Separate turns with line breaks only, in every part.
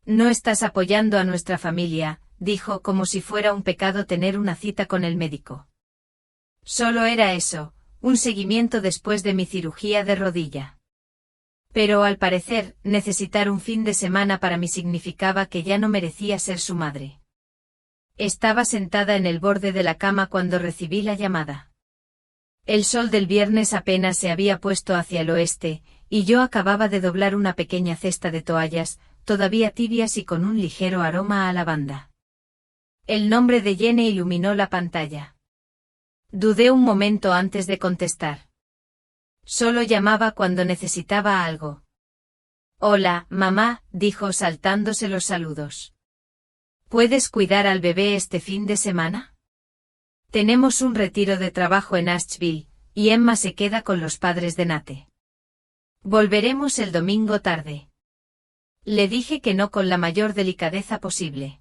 No estás apoyando a nuestra familia, dijo como si fuera un pecado tener una cita con el médico. Solo era eso, un seguimiento después de mi cirugía de rodilla. Pero al parecer, necesitar un fin de semana para mí significaba que ya no merecía ser su madre. Estaba sentada en el borde de la cama cuando recibí la llamada. El sol del viernes apenas se había puesto hacia el oeste, y yo acababa de doblar una pequeña cesta de toallas, todavía tibias y con un ligero aroma a lavanda. El nombre de Jenny iluminó la pantalla. Dudé un momento antes de contestar. Solo llamaba cuando necesitaba algo. Hola, mamá, dijo saltándose los saludos. ¿Puedes cuidar al bebé este fin de semana? Tenemos un retiro de trabajo en Asheville, y Emma se queda con los padres de Nate. Volveremos el domingo tarde. Le dije que no con la mayor delicadeza posible.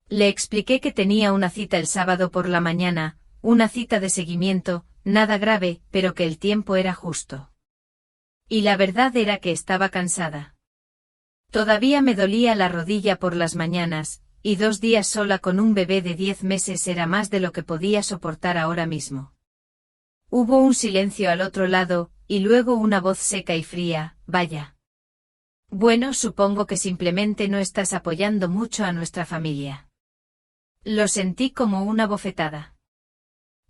Le expliqué que tenía una cita el sábado por la mañana, una cita de seguimiento, nada grave, pero que el tiempo era justo. Y la verdad era que estaba cansada. Todavía me dolía la rodilla por las mañanas, y 2 días sola con un bebé de 10 meses era más de lo que podía soportar ahora mismo. Hubo un silencio al otro lado, y luego una voz seca y fría, vaya. Bueno, supongo que simplemente no estás apoyando mucho a nuestra familia. Lo sentí como una bofetada.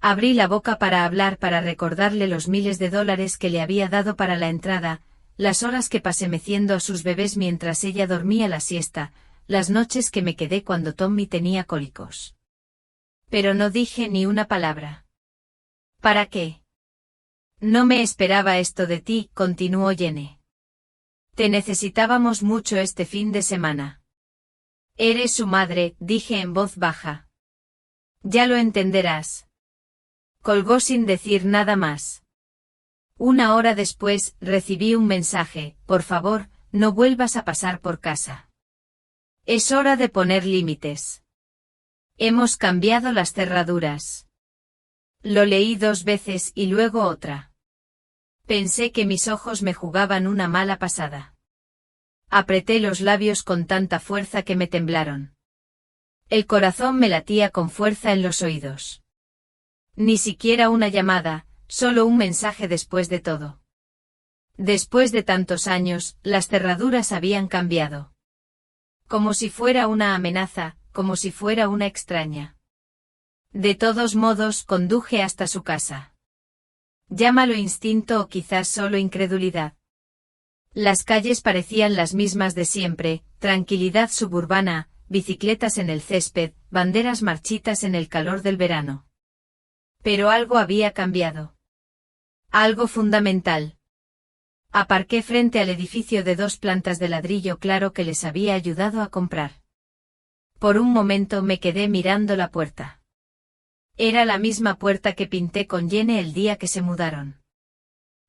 Abrí la boca para hablar para recordarle los miles de dólares que le había dado para la entrada, las horas que pasé meciendo a sus bebés mientras ella dormía la siesta, las noches que me quedé cuando Tommy tenía cólicos. Pero no dije ni una palabra. ¿Para qué? No me esperaba esto de ti, continuó Jenny. Te necesitábamos mucho este fin de semana. Eres su madre, dije en voz baja. Ya lo entenderás. Colgó sin decir nada más. 1 hora después, recibí un mensaje, por favor, no vuelvas a pasar por casa. Es hora de poner límites. Hemos cambiado las cerraduras. Lo leí 2 veces y luego otra. Pensé que mis ojos me jugaban una mala pasada. Apreté los labios con tanta fuerza que me temblaron. El corazón me latía con fuerza en los oídos. Ni siquiera una llamada, solo un mensaje después de todo. Después de tantos años, las cerraduras habían cambiado. Como si fuera una amenaza, como si fuera una extraña. De todos modos, conduje hasta su casa. Llámalo instinto o quizás solo incredulidad. Las calles parecían las mismas de siempre, tranquilidad suburbana, bicicletas en el césped, banderas marchitas en el calor del verano. Pero algo había cambiado. Algo fundamental. Aparqué frente al edificio de 2 plantas de ladrillo claro que les había ayudado a comprar. Por un momento me quedé mirando la puerta. Era la misma puerta que pinté con Jenny el día que se mudaron.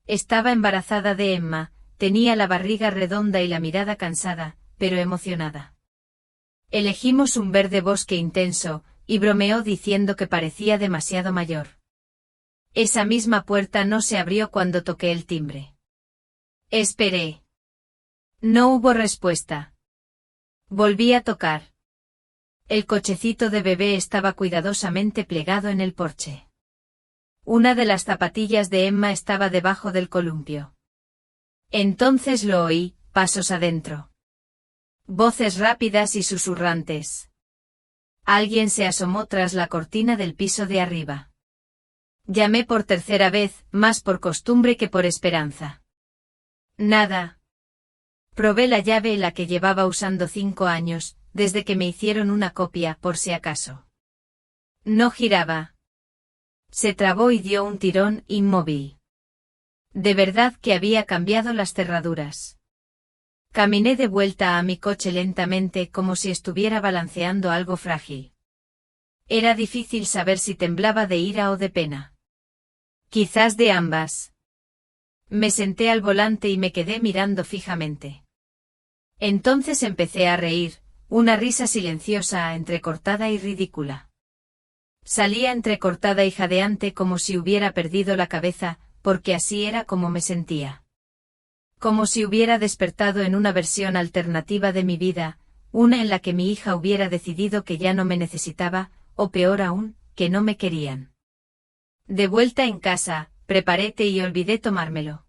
Estaba embarazada de Emma, tenía la barriga redonda y la mirada cansada, pero emocionada. Elegimos un verde bosque intenso, y bromeó diciendo que parecía demasiado mayor. Esa misma puerta no se abrió cuando toqué el timbre. Esperé. No hubo respuesta. Volví a tocar. El cochecito de bebé estaba cuidadosamente plegado en el porche. Una de las zapatillas de Emma estaba debajo del columpio. Entonces lo oí, pasos adentro. Voces rápidas y susurrantes. Alguien se asomó tras la cortina del piso de arriba. Llamé por 3ª vez, más por costumbre que por esperanza. Nada. Probé la llave, la que llevaba usando 5 años, desde que me hicieron una copia, por si acaso. No giraba. Se trabó y dio un tirón, inmóvil. De verdad que había cambiado las cerraduras. Caminé de vuelta a mi coche lentamente como si estuviera balanceando algo frágil. Era difícil saber si temblaba de ira o de pena. Quizás de ambas. Me senté al volante y me quedé mirando fijamente. Entonces empecé a reír, una risa silenciosa, entrecortada y ridícula. Salía entrecortada y jadeante como si hubiera perdido la cabeza, porque así era como me sentía. Como si hubiera despertado en una versión alternativa de mi vida, una en la que mi hija hubiera decidido que ya no me necesitaba, o peor aún, que no me querían. De vuelta en casa, preparé té y olvidé tomármelo.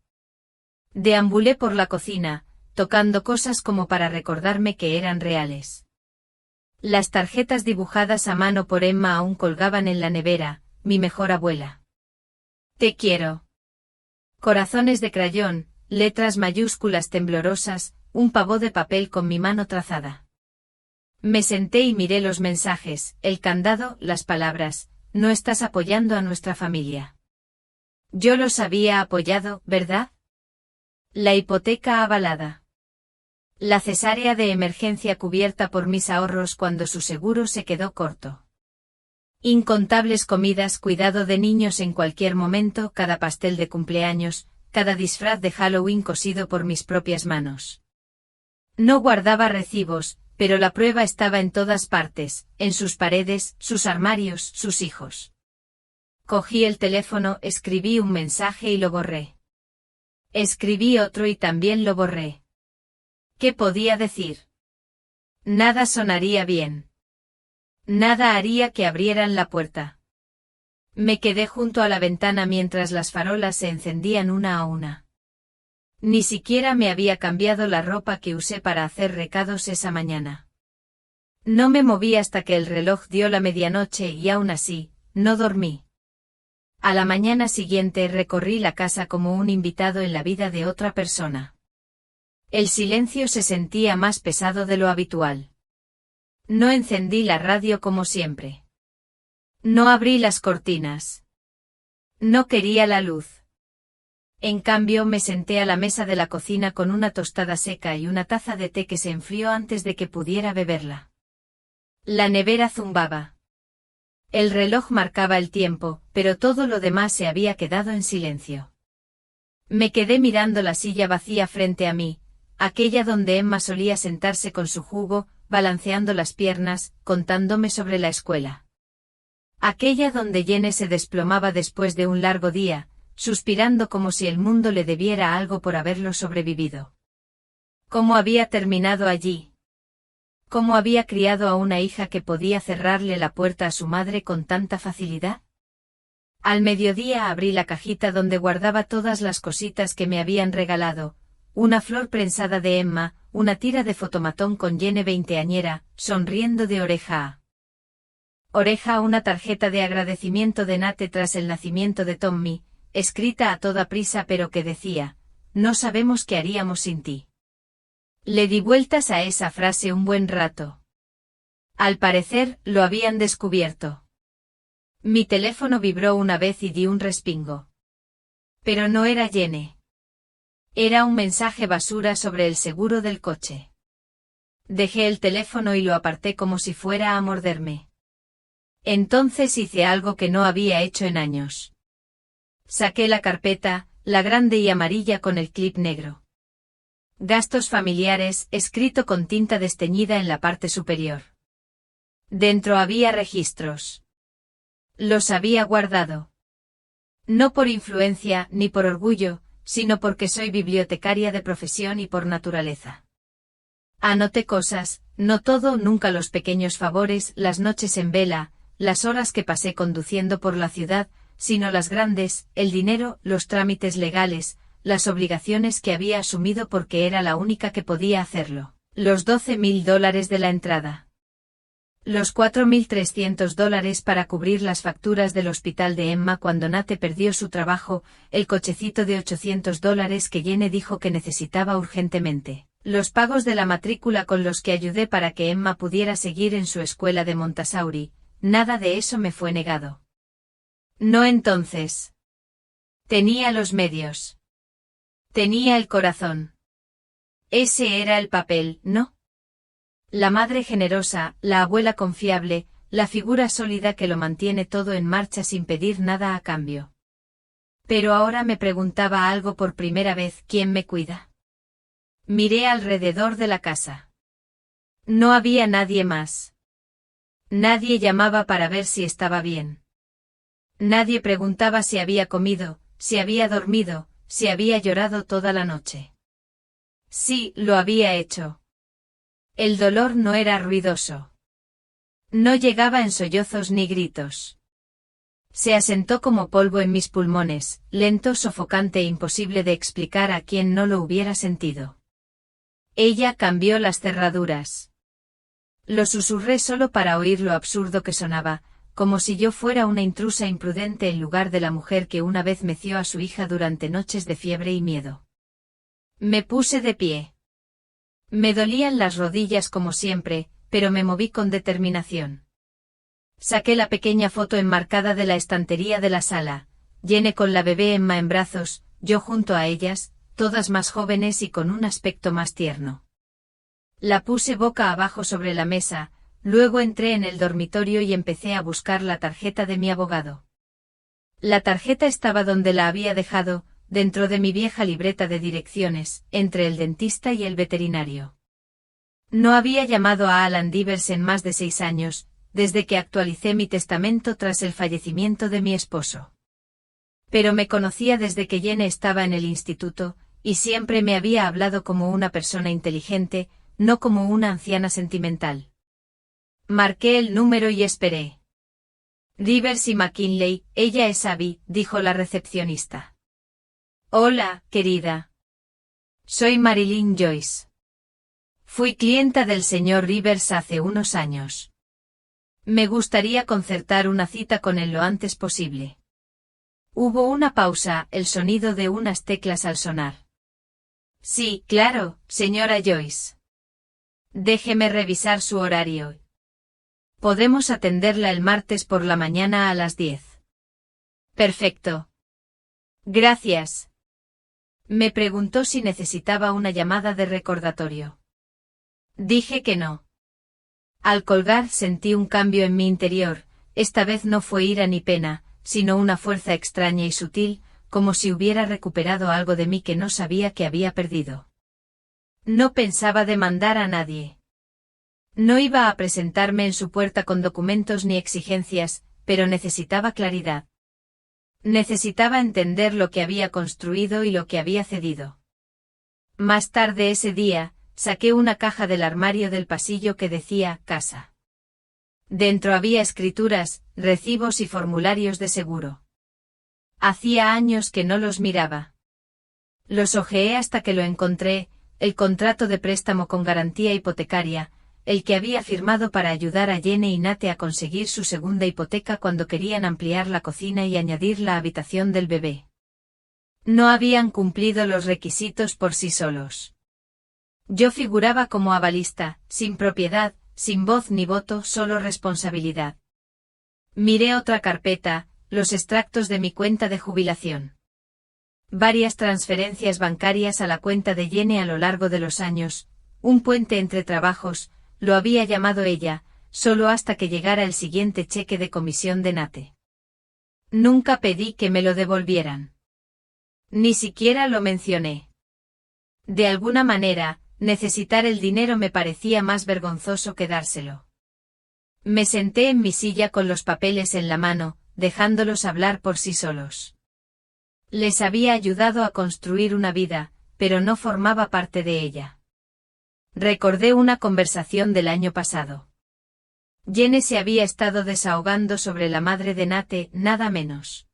Deambulé por la cocina, tocando cosas como para recordarme que eran reales. Las tarjetas dibujadas a mano por Emma aún colgaban en la nevera, mi mejor abuela. Te quiero. Corazones de crayón, letras mayúsculas temblorosas, un pavó de papel con mi mano trazada. Me senté y miré los mensajes, el candado, las palabras, no estás apoyando a nuestra familia. Yo los había apoyado, ¿verdad? La hipoteca avalada. La cesárea de emergencia cubierta por mis ahorros cuando su seguro se quedó corto. Incontables comidas, cuidado de niños en cualquier momento, cada pastel de cumpleaños, cada disfraz de Halloween cosido por mis propias manos. No guardaba recibos, pero la prueba estaba en todas partes, en sus paredes, sus armarios, sus hijos. Cogí el teléfono, escribí un mensaje y lo borré. Escribí otro y también lo borré. ¿Qué podía decir? Nada sonaría bien. Nada haría que abrieran la puerta. Me quedé junto a la ventana mientras las farolas se encendían una a una. Ni siquiera me había cambiado la ropa que usé para hacer recados esa mañana. No me moví hasta que el reloj dio la medianoche y aún así, no dormí. A la mañana siguiente recorrí la casa como un invitado en la vida de otra persona. El silencio se sentía más pesado de lo habitual. No encendí la radio como siempre. No abrí las cortinas. No quería la luz. En cambio me senté a la mesa de la cocina con una tostada seca y una taza de té que se enfrió antes de que pudiera beberla. La nevera zumbaba. El reloj marcaba el tiempo, pero todo lo demás se había quedado en silencio. Me quedé mirando la silla vacía frente a mí, aquella donde Emma solía sentarse con su jugo, balanceando las piernas, contándome sobre la escuela. Aquella donde Jenny se desplomaba después de un largo día, suspirando como si el mundo le debiera algo por haberlo sobrevivido. ¿Cómo había terminado allí? ¿Cómo había criado a una hija que podía cerrarle la puerta a su madre con tanta facilidad? Al mediodía abrí la cajita donde guardaba todas las cositas que me habían regalado, una flor prensada de Emma, una tira de fotomatón con Jenny veinteañera, sonriendo de oreja a oreja, una tarjeta de agradecimiento de Nate tras el nacimiento de Tommy, escrita a toda prisa pero que decía, no sabemos qué haríamos sin ti. Le di vueltas a esa frase un buen rato. Al parecer, lo habían descubierto. Mi teléfono vibró una vez y di un respingo. Pero no era Jenny. Era un mensaje basura sobre el seguro del coche. Dejé el teléfono y lo aparté como si fuera a morderme. Entonces hice algo que no había hecho en años. Saqué la carpeta, la grande y amarilla con el clip negro. Gastos familiares, escrito con tinta desteñida en la parte superior. Dentro había registros. Los había guardado. No por influencia ni por orgullo, sino porque soy bibliotecaria de profesión y por naturaleza. Anoté cosas, no todo, nunca los pequeños favores, las noches en vela, las horas que pasé conduciendo por la ciudad, sino las grandes, el dinero, los trámites legales, las obligaciones que había asumido porque era la única que podía hacerlo, los $12.000 de la entrada. Los $4.300 para cubrir las facturas del hospital de Emma cuando Nate perdió su trabajo, el cochecito de $800 que Jenny dijo que necesitaba urgentemente, los pagos de la matrícula con los que ayudé para que Emma pudiera seguir en su escuela de Montessori, nada de eso me fue negado. No entonces. Tenía los medios. Tenía el corazón. Ese era el papel, ¿no? La madre generosa, la abuela confiable, la figura sólida que lo mantiene todo en marcha sin pedir nada a cambio. Pero ahora me preguntaba algo por primera vez, ¿quién me cuida? Miré alrededor de la casa. No había nadie más. Nadie llamaba para ver si estaba bien. Nadie preguntaba si había comido, si había dormido, si había llorado toda la noche. Sí, lo había hecho. El dolor no era ruidoso. No llegaba en sollozos ni gritos. Se asentó como polvo en mis pulmones, lento, sofocante e imposible de explicar a quien no lo hubiera sentido. Ella cambió las cerraduras. Lo susurré solo para oír lo absurdo que sonaba, como si yo fuera una intrusa imprudente en lugar de la mujer que una vez meció a su hija durante noches de fiebre y miedo. Me puse de pie. Me dolían las rodillas como siempre, pero me moví con determinación. Saqué la pequeña foto enmarcada de la estantería de la sala, Jenny con la bebé Emma en brazos, yo junto a ellas, todas más jóvenes y con un aspecto más tierno. La puse boca abajo sobre la mesa, luego entré en el dormitorio y empecé a buscar la tarjeta de mi abogado. La tarjeta estaba donde la había dejado, dentro de mi vieja libreta de direcciones, entre el dentista y el veterinario. No había llamado a Alan Divers en más de 6 años, desde que actualicé mi testamento tras el fallecimiento de mi esposo. Pero me conocía desde que Jenny estaba en el instituto, y siempre me había hablado como una persona inteligente, no como una anciana sentimental. Marqué el número y esperé. Divers y McKinley, ella es Abby, dijo la recepcionista. Hola, querida. Soy Marilyn Joyce. Fui clienta del señor Rivers hace unos años. Me gustaría concertar una cita con él lo antes posible. Hubo una pausa, el sonido de unas teclas al sonar. Sí, claro, señora Joyce. Déjeme revisar su horario. Podemos atenderla el martes por la mañana a las 10. Perfecto. Gracias. Me preguntó si necesitaba una llamada de recordatorio. Dije que no. Al colgar sentí un cambio en mi interior, esta vez no fue ira ni pena, sino una fuerza extraña y sutil, como si hubiera recuperado algo de mí que no sabía que había perdido. No pensaba demandar a nadie. No iba a presentarme en su puerta con documentos ni exigencias, pero necesitaba claridad. Necesitaba entender lo que había construido y lo que había cedido. Más tarde ese día, saqué una caja del armario del pasillo que decía «Casa». Dentro había escrituras, recibos y formularios de seguro. Hacía años que no los miraba. Los hojeé hasta que lo encontré, el contrato de préstamo con garantía hipotecaria, el que había firmado para ayudar a Jenny y Nate a conseguir su segunda hipoteca cuando querían ampliar la cocina y añadir la habitación del bebé. No habían cumplido los requisitos por sí solos. Yo figuraba como avalista, sin propiedad, sin voz ni voto, solo responsabilidad. Miré otra carpeta, los extractos de mi cuenta de jubilación. Varias transferencias bancarias a la cuenta de Jenny a lo largo de los años, un puente entre trabajos, lo había llamado ella, solo hasta que llegara el siguiente cheque de comisión de Nate. Nunca pedí que me lo devolvieran. Ni siquiera lo mencioné. De alguna manera, necesitar el dinero me parecía más vergonzoso que dárselo. Me senté en mi silla con los papeles en la mano, dejándolos hablar por sí solos. Les había ayudado a construir una vida, pero no formaba parte de ella. Recordé una conversación del año pasado. Jenny se había estado desahogando sobre la madre de Nate, nada menos.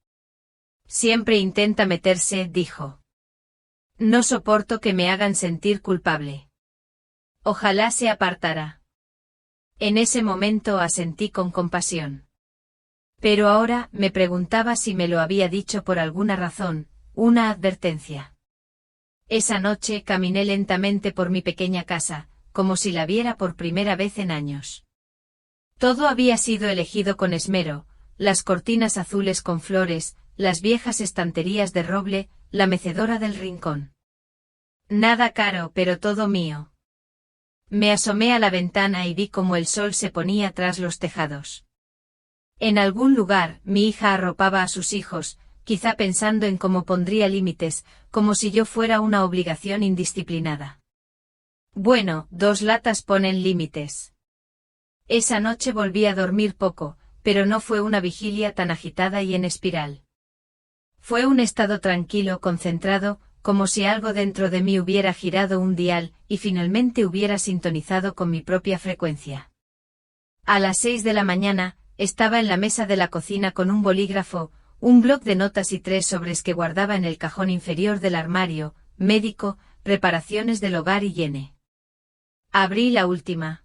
Siempre intenta meterse, dijo. No soporto que me hagan sentir culpable. Ojalá se apartara. En ese momento asentí con compasión. Pero ahora me preguntaba si me lo había dicho por alguna razón, una advertencia. Esa noche caminé lentamente por mi pequeña casa, como si la viera por primera vez en años. Todo había sido elegido con esmero, las cortinas azules con flores, las viejas estanterías de roble, la mecedora del rincón. Nada caro, pero todo mío. Me asomé a la ventana y vi cómo el sol se ponía tras los tejados. En algún lugar, mi hija arropaba a sus hijos, quizá pensando en cómo pondría límites, como si yo fuera una obligación indisciplinada. Bueno, 2 latas ponen límites. Esa noche volví a dormir poco, pero no fue una vigilia tan agitada y en espiral. Fue un estado tranquilo, concentrado, como si algo dentro de mí hubiera girado un dial, y finalmente hubiera sintonizado con mi propia frecuencia. A las 6 de la mañana, estaba en la mesa de la cocina con un bolígrafo, un bloc de notas y 3 sobres que guardaba en el cajón inferior del armario, médico, reparaciones del hogar y higiene. Abrí la última.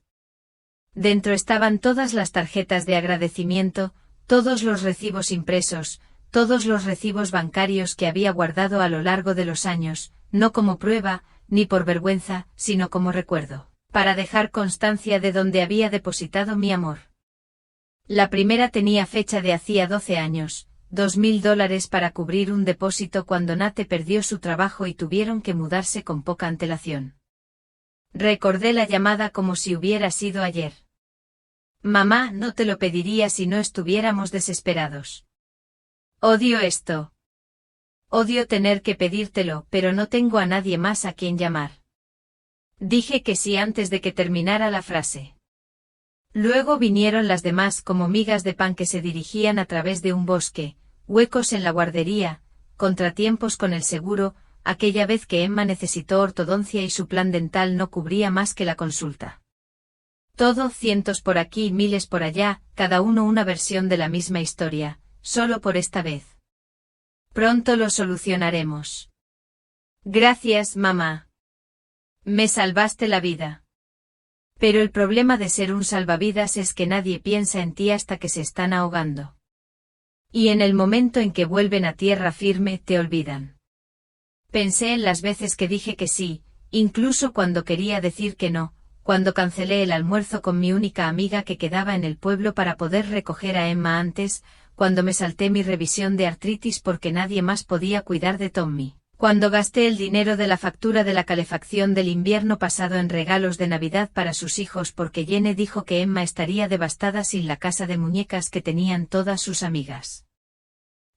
Dentro estaban todas las tarjetas de agradecimiento, todos los recibos impresos, todos los recibos bancarios que había guardado a lo largo de los años, no como prueba, ni por vergüenza, sino como recuerdo, para dejar constancia de donde había depositado mi amor. La primera tenía fecha de hacía 12 años, $2.000 para cubrir un depósito cuando Nate perdió su trabajo y tuvieron que mudarse con poca antelación. Recordé la llamada como si hubiera sido ayer. Mamá, no te lo pediría si no estuviéramos desesperados. Odio esto. Odio tener que pedírtelo, pero no tengo a nadie más a quien llamar. Dije que sí antes de que terminara la frase. Luego vinieron las demás como migas de pan que se dirigían a través de un bosque, huecos en la guardería, contratiempos con el seguro, aquella vez que Emma necesitó ortodoncia y su plan dental no cubría más que la consulta. Todo cientos por aquí y miles por allá, cada uno una versión de la misma historia, solo por esta vez. Pronto lo solucionaremos. Gracias, mamá. Me salvaste la vida. Pero el problema de ser un salvavidas es que nadie piensa en ti hasta que se están ahogando. Y en el momento en que vuelven a tierra firme te olvidan. Pensé en las veces que dije que sí, incluso cuando quería decir que no, cuando cancelé el almuerzo con mi única amiga que quedaba en el pueblo para poder recoger a Emma antes, cuando me salté mi revisión de artritis porque nadie más podía cuidar de Tommy, cuando gasté el dinero de la factura de la calefacción del invierno pasado en regalos de Navidad para sus hijos porque Jenny dijo que Emma estaría devastada sin la casa de muñecas que tenían todas sus amigas.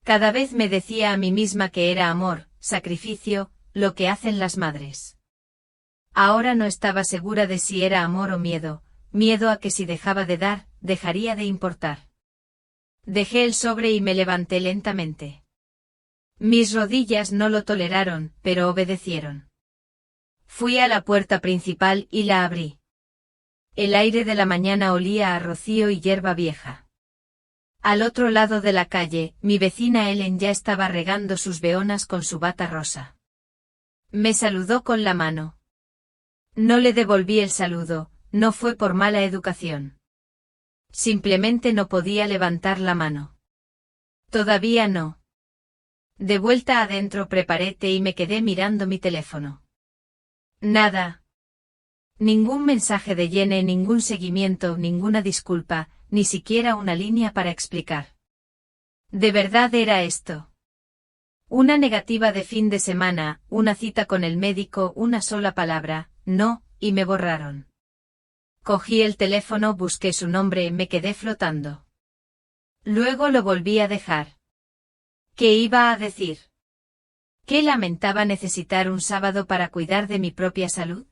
Cada vez me decía a mí misma que era amor, sacrificio, lo que hacen las madres. Ahora no estaba segura de si era amor o miedo, miedo a que si dejaba de dar, dejaría de importar. Dejé el sobre y me levanté lentamente. Mis rodillas no lo toleraron, pero obedecieron. Fui a la puerta principal y la abrí. El aire de la mañana olía a rocío y hierba vieja. Al otro lado de la calle, mi vecina Ellen ya estaba regando sus beonas con su bata rosa. Me saludó con la mano. No le devolví el saludo, no fue por mala educación. Simplemente no podía levantar la mano. Todavía no. De vuelta adentro preparé té y me quedé mirando mi teléfono. Nada. Ningún mensaje de Jenny, ningún seguimiento, ninguna disculpa, ni siquiera una línea para explicar. ¿De verdad era esto? Una negativa de fin de semana, una cita con el médico, una sola palabra, no, y me borraron. Cogí el teléfono, busqué su nombre y me quedé flotando. Luego lo volví a dejar. ¿Qué iba a decir? ¿Qué lamentaba necesitar un sábado para cuidar de mi propia salud?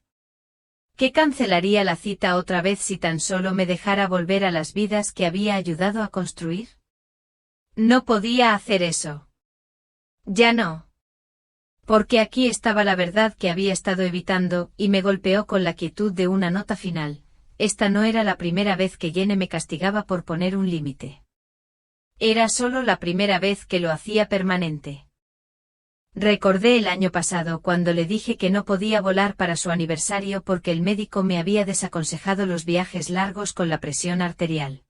¿Qué cancelaría la cita otra vez si tan solo me dejara volver a las vidas que había ayudado a construir? No podía hacer eso. Ya no. Porque aquí estaba la verdad que había estado evitando, y me golpeó con la quietud de una nota final. Esta no era la primera vez que Jenny me castigaba por poner un límite. Era solo la primera vez que lo hacía permanente. Recordé el año pasado cuando le dije que no podía volar para su aniversario porque el médico me había desaconsejado los viajes largos con la presión arterial.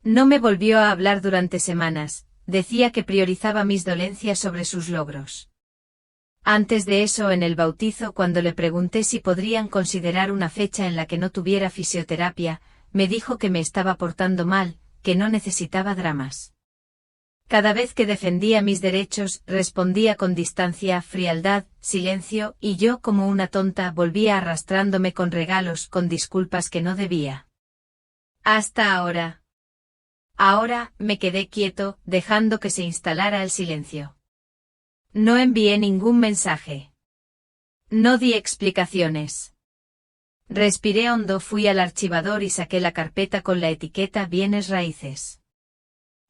No me volvió a hablar durante semanas, decía que priorizaba mis dolencias sobre sus logros. Antes de eso, en el bautizo, cuando le pregunté si podrían considerar una fecha en la que no tuviera fisioterapia, me dijo que me estaba portando mal, que no necesitaba dramas. Cada vez que defendía mis derechos, respondía con distancia, frialdad, silencio, y yo como una tonta volvía arrastrándome con regalos, con disculpas que no debía. Hasta ahora. Ahora, me quedé quieto, dejando que se instalara el silencio. No envié ningún mensaje. No di explicaciones. Respiré hondo, fui al archivador y saqué la carpeta con la etiqueta bienes raíces.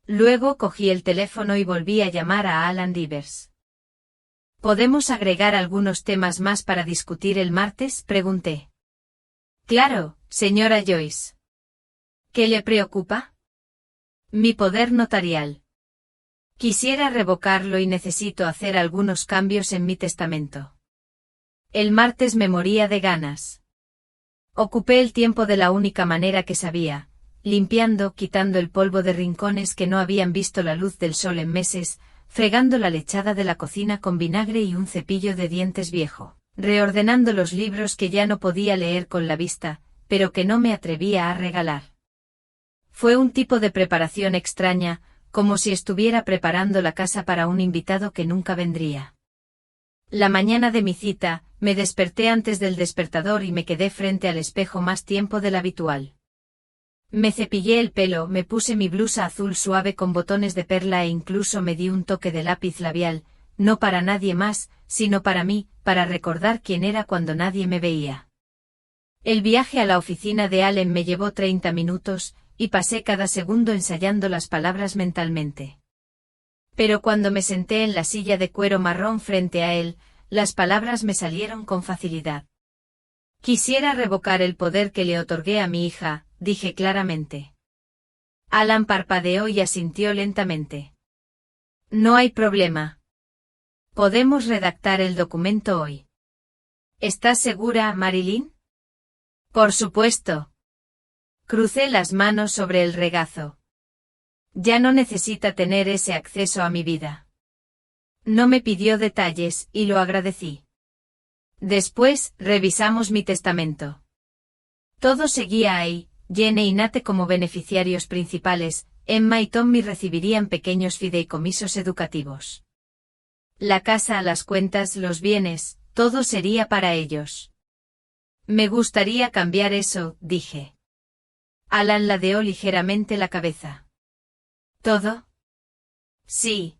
Luego cogí el teléfono y volví a llamar a Alan Rivers. ¿Podemos agregar algunos temas más para discutir el martes?, pregunté. Claro, señora Joyce. ¿Qué le preocupa? Mi poder notarial. Quisiera revocarlo y necesito hacer algunos cambios en mi testamento. El martes me moría de ganas. Ocupé el tiempo de la única manera que sabía, limpiando, quitando el polvo de rincones que no habían visto la luz del sol en meses, fregando la lechada de la cocina con vinagre y un cepillo de dientes viejo, reordenando los libros que ya no podía leer con la vista, pero que no me atrevía a regalar. Fue un tipo de preparación extraña, como si estuviera preparando la casa para un invitado que nunca vendría. La mañana de mi cita, me desperté antes del despertador y me quedé frente al espejo más tiempo del habitual. Me cepillé el pelo, me puse mi blusa azul suave con botones de perla e incluso me di un toque de lápiz labial, no para nadie más, sino para mí, para recordar quién era cuando nadie me veía. El viaje a la oficina de Allen me llevó 30 minutos, y pasé cada segundo ensayando las palabras mentalmente. Pero cuando me senté en la silla de cuero marrón frente a él, las palabras me salieron con facilidad. Quisiera revocar el poder que le otorgué a mi hija, dije claramente. Alan parpadeó y asintió lentamente. No hay problema. Podemos redactar el documento hoy. ¿Estás segura, Marilyn? Por supuesto. Crucé las manos sobre el regazo. Ya no necesita tener ese acceso a mi vida. No me pidió detalles, y lo agradecí. Después, revisamos mi testamento. Todo seguía ahí, Jenny y Nate como beneficiarios principales, Emma y Tommy recibirían pequeños fideicomisos educativos. La casa, las cuentas, los bienes, todo sería para ellos. Me gustaría cambiar eso, dije. Alan ladeó ligeramente la cabeza. ¿Todo? Sí.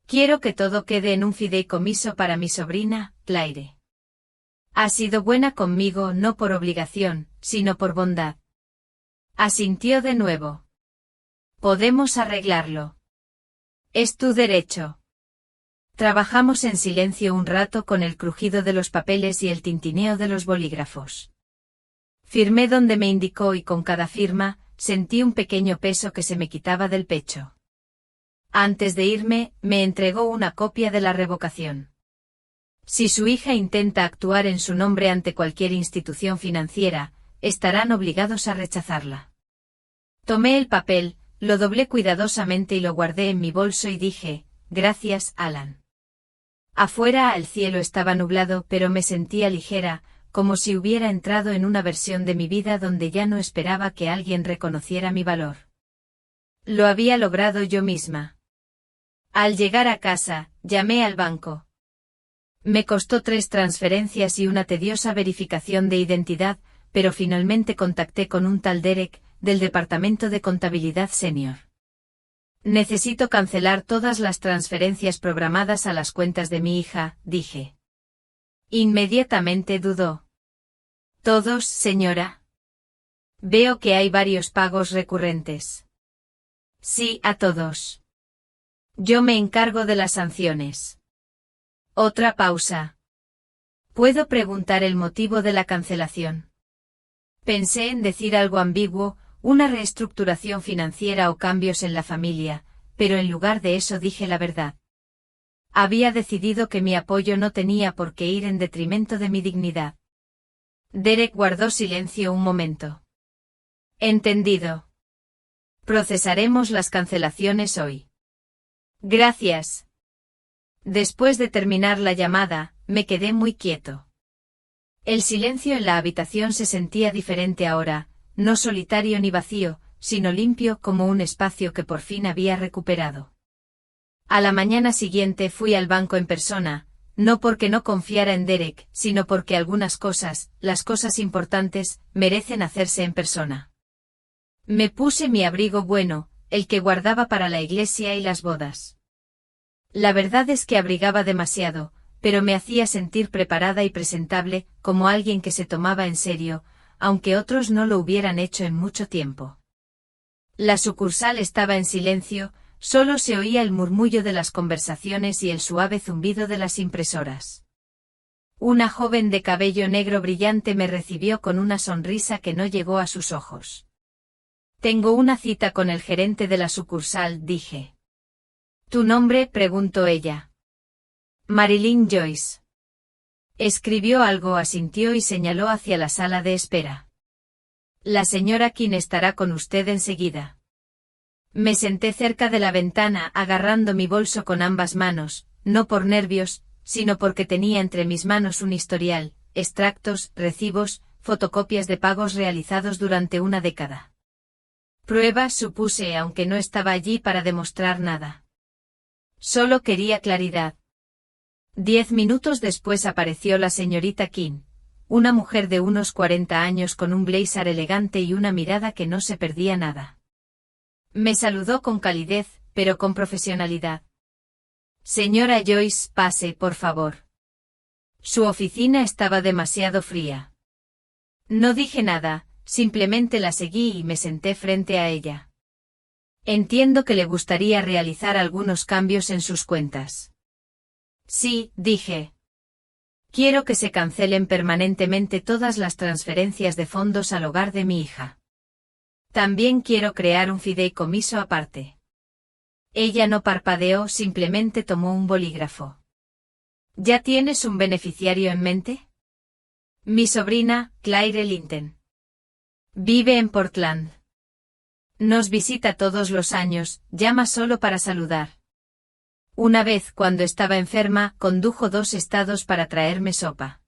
Quiero que todo quede en un fideicomiso para mi sobrina, Claire. Ha sido buena conmigo no por obligación, sino por bondad. Asintió de nuevo. Podemos arreglarlo. Es tu derecho. Trabajamos en silencio un rato con el crujido de los papeles y el tintineo de los bolígrafos. Firmé donde me indicó y con cada firma, sentí un pequeño peso que se me quitaba del pecho. Antes de irme, me entregó una copia de la revocación. Si su hija intenta actuar en su nombre ante cualquier institución financiera, estarán obligados a rechazarla. Tomé el papel, lo doblé cuidadosamente y lo guardé en mi bolso y dije, gracias, Alan. Afuera el cielo estaba nublado, pero me sentía ligera, como si hubiera entrado en una versión de mi vida donde ya no esperaba que alguien reconociera mi valor. Lo había logrado yo misma. Al llegar a casa, llamé al banco. Me costó 3 transferencias y una tediosa verificación de identidad, pero finalmente contacté con un tal Derek, del Departamento de Contabilidad Senior. Necesito cancelar todas las transferencias programadas a las cuentas de mi hija, dije. Inmediatamente dudó. ¿Todos, señora? Veo que hay varios pagos recurrentes. Sí, a todos. Yo me encargo de las sanciones. Otra pausa. ¿Puedo preguntar el motivo de la cancelación? Pensé en decir algo ambiguo, una reestructuración financiera o cambios en la familia, pero en lugar de eso dije la verdad. Había decidido que mi apoyo no tenía por qué ir en detrimento de mi dignidad. Derek guardó silencio un momento. Entendido. Procesaremos las cancelaciones hoy. Gracias. Después de terminar la llamada, me quedé muy quieto. El silencio en la habitación se sentía diferente ahora, no solitario ni vacío, sino limpio como un espacio que por fin había recuperado. A la mañana siguiente fui al banco en persona, no porque no confiara en Derek, sino porque algunas cosas, las cosas importantes, merecen hacerse en persona. Me puse mi abrigo bueno, el que guardaba para la iglesia y las bodas. La verdad es que abrigaba demasiado, pero me hacía sentir preparada y presentable, como alguien que se tomaba en serio, aunque otros no lo hubieran hecho en mucho tiempo. La sucursal estaba en silencio, Solo se oía el murmullo de las conversaciones y el suave zumbido de las impresoras. Una joven de cabello negro brillante me recibió con una sonrisa que no llegó a sus ojos. Tengo una cita con el gerente de la sucursal, dije. ¿Tu nombre?, preguntó ella. Marilyn Joyce. Escribió algo, asintió y señaló hacia la sala de espera. La señora King estará con usted enseguida. Me senté cerca de la ventana agarrando mi bolso con ambas manos, no por nervios, sino porque tenía entre mis manos un historial, extractos, recibos, fotocopias de pagos realizados durante una década. Pruebas, supuse, aunque no estaba allí para demostrar nada. Solo quería claridad. 10 minutos después apareció la señorita King, una mujer de unos 40 años con un blazer elegante y una mirada que no se perdía nada. Me saludó con calidez, pero con profesionalidad. Señora Joyce, pase, por favor. Su oficina estaba demasiado fría. No dije nada, simplemente la seguí y me senté frente a ella. Entiendo que le gustaría realizar algunos cambios en sus cuentas. Sí, dije. Quiero que se cancelen permanentemente todas las transferencias de fondos al hogar de mi hija. También quiero crear un fideicomiso aparte. Ella no parpadeó, simplemente tomó un bolígrafo. ¿Ya tienes un beneficiario en mente? Mi sobrina, Claire Linton. Vive en Portland. Nos visita todos los años, llama solo para saludar. Una vez, cuando estaba enferma, condujo 2 estados para traerme sopa.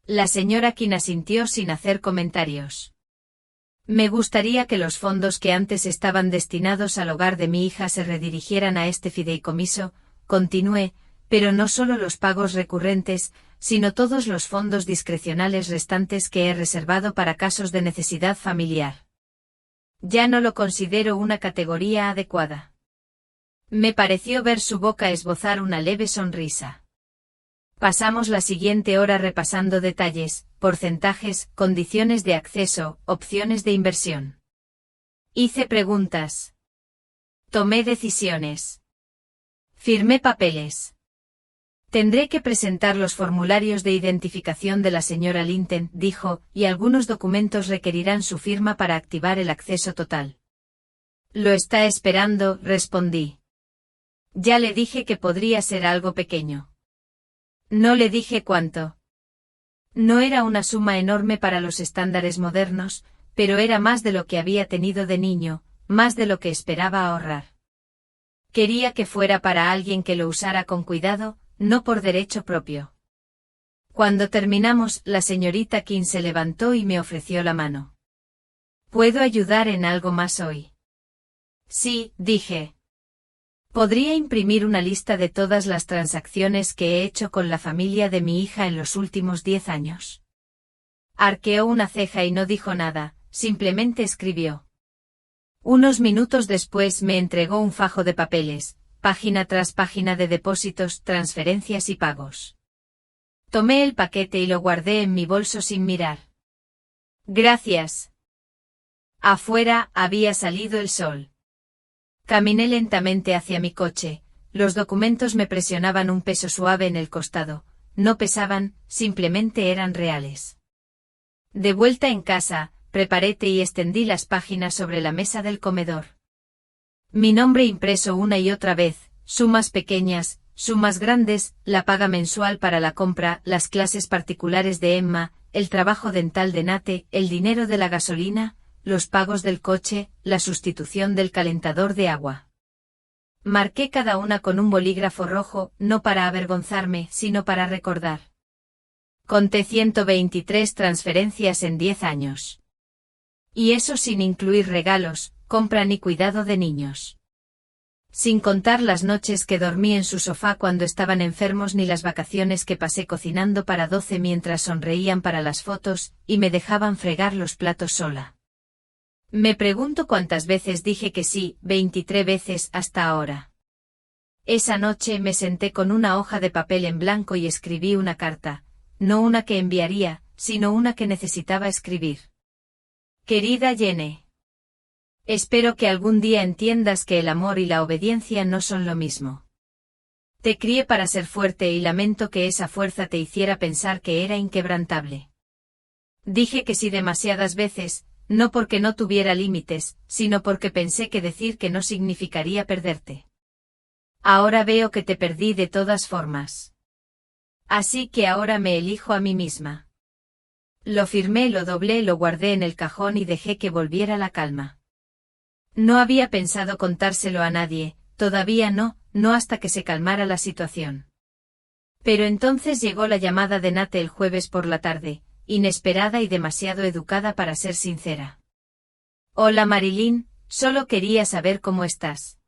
La señora King asintió sin hacer comentarios. Me gustaría que los fondos que antes estaban destinados al hogar de mi hija se redirigieran a este fideicomiso, continué, pero no solo los pagos recurrentes, sino todos los fondos discrecionales restantes que he reservado para casos de necesidad familiar. Ya no lo considero una categoría adecuada. Me pareció ver su boca esbozar una leve sonrisa. Pasamos la siguiente hora repasando detalles, porcentajes, condiciones de acceso, opciones de inversión. Hice preguntas. Tomé decisiones. Firmé papeles. Tendré que presentar los formularios de identificación de la señora Linton, dijo, y algunos documentos requerirán su firma para activar el acceso total. Lo está esperando, respondí. Ya le dije que podría ser algo pequeño. No le dije cuánto. No era una suma enorme para los estándares modernos, pero era más de lo que había tenido de niño, más de lo que esperaba ahorrar. Quería que fuera para alguien que lo usara con cuidado, no por derecho propio. Cuando terminamos, la señorita King se levantó y me ofreció la mano. ¿Puedo ayudar en algo más hoy? Sí, dije. Podría imprimir una lista de todas las transacciones que he hecho con la familia de mi hija en los últimos 10 años. Arqueó una ceja y no dijo nada, simplemente escribió. Unos minutos después me entregó un fajo de papeles, página tras página de depósitos, transferencias y pagos. Tomé el paquete y lo guardé en mi bolso sin mirar. Gracias. Afuera había salido el sol. Caminé lentamente hacia mi coche, los documentos me presionaban un peso suave en el costado, no pesaban, simplemente eran reales. De vuelta en casa, preparé té y extendí las páginas sobre la mesa del comedor. Mi nombre impreso una y otra vez, sumas pequeñas, sumas grandes, la paga mensual para la compra, las clases particulares de Emma, el trabajo dental de Nate, el dinero de la gasolina, los pagos del coche, la sustitución del calentador de agua. Marqué cada una con un bolígrafo rojo, no para avergonzarme, sino para recordar. Conté 123 transferencias en 10 años. Y eso sin incluir regalos, compra ni cuidado de niños. Sin contar las noches que dormí en su sofá cuando estaban enfermos ni las vacaciones que pasé cocinando para 12 mientras sonreían para las fotos, y me dejaban fregar los platos sola. Me pregunto cuántas veces dije que sí, 23 veces hasta ahora. Esa noche me senté con una hoja de papel en blanco y escribí una carta, no una que enviaría, sino una que necesitaba escribir. Querida Jenny. Espero que algún día entiendas que el amor y la obediencia no son lo mismo. Te crié para ser fuerte y lamento que esa fuerza te hiciera pensar que era inquebrantable. Dije que sí demasiadas veces, no porque no tuviera límites, sino porque pensé que decir que no significaría perderte. Ahora veo que te perdí de todas formas. Así que ahora me elijo a mí misma. Lo firmé, lo doblé, lo guardé en el cajón y dejé que volviera la calma. No había pensado contárselo a nadie, todavía no hasta que se calmara la situación. Pero entonces llegó la llamada de Nate el jueves por la tarde, inesperada y demasiado educada para ser sincera. Hola Marilyn, solo quería saber cómo estás.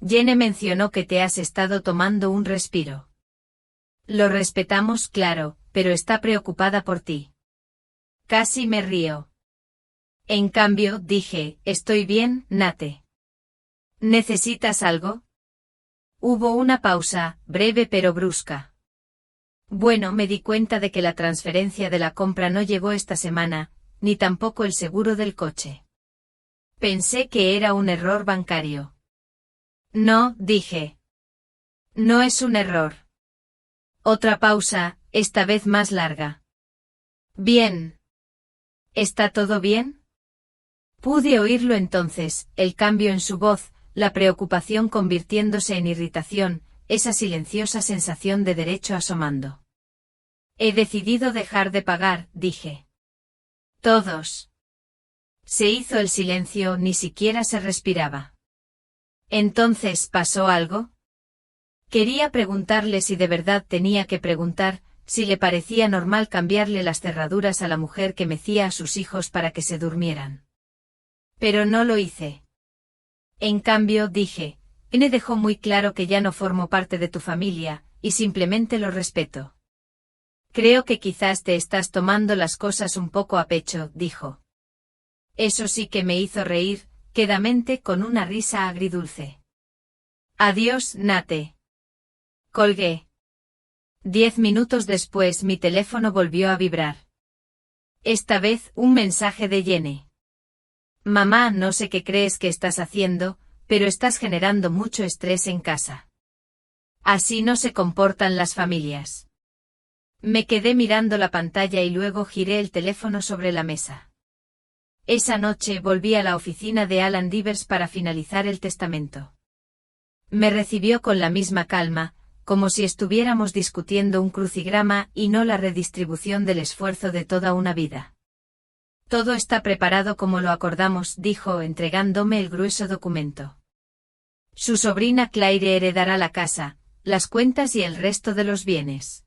Jenny mencionó que te has estado tomando un respiro. Lo respetamos, claro, pero está preocupada por ti. Casi me río. En cambio, dije, estoy bien, Nate. ¿Necesitas algo? Hubo una pausa, breve pero brusca. Bueno, me di cuenta de que la transferencia de la compra no llegó esta semana, ni tampoco el seguro del coche. Pensé que era un error bancario. No, dije. No es un error. Otra pausa, esta vez más larga. Bien. ¿Está todo bien? Pude oírlo entonces, el cambio en su voz, la preocupación convirtiéndose en irritación, esa silenciosa sensación de derecho asomando. He decidido dejar de pagar, dije. Todos. Se hizo el silencio, ni siquiera se respiraba. ¿Entonces pasó algo? Quería preguntarle si de verdad tenía que preguntar, si le parecía normal cambiarle las cerraduras a la mujer que mecía a sus hijos para que se durmieran. Pero no lo hice. En cambio, dije, N dejó muy claro que ya no formo parte de tu familia, y simplemente lo respeto. Creo que quizás te estás tomando las cosas un poco a pecho, dijo. Eso sí que me hizo reír, quedamente con una risa agridulce. Adiós, Nate. Colgué. 10 minutos después mi teléfono volvió a vibrar. Esta vez un mensaje de Jenny. Mamá, no sé qué crees que estás haciendo, pero estás generando mucho estrés en casa. Así no se comportan las familias. Me quedé mirando la pantalla y luego giré el teléfono sobre la mesa. Esa noche volví a la oficina de Alan Divers para finalizar el testamento. Me recibió con la misma calma, como si estuviéramos discutiendo un crucigrama y no la redistribución del esfuerzo de toda una vida. Todo está preparado como lo acordamos, dijo entregándome el grueso documento. Su sobrina Claire heredará la casa, las cuentas y el resto de los bienes.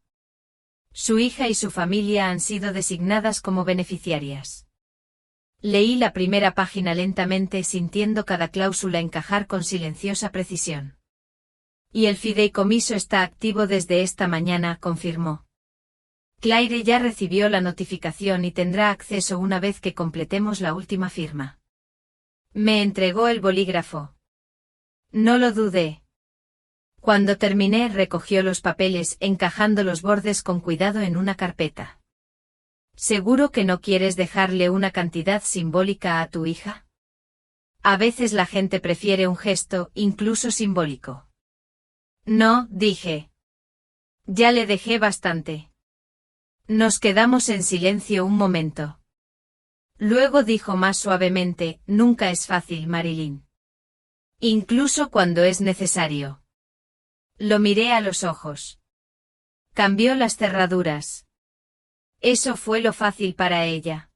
Su hija y su familia han sido designadas como beneficiarias. Leí la primera página lentamente sintiendo cada cláusula encajar con silenciosa precisión. Y el fideicomiso está activo desde esta mañana, confirmó. Claire ya recibió la notificación y tendrá acceso una vez que completemos la última firma. Me entregó el bolígrafo. No lo dudé. Cuando terminé recogió los papeles encajando los bordes con cuidado en una carpeta. ¿Seguro que no quieres dejarle una cantidad simbólica a tu hija? A veces la gente prefiere un gesto, incluso simbólico. No, dije. Ya le dejé bastante. Nos quedamos en silencio un momento. Luego dijo más suavemente, nunca es fácil, Marilyn. Incluso cuando es necesario. Lo miré a los ojos. Cambió las cerraduras. Eso fue lo fácil para ella.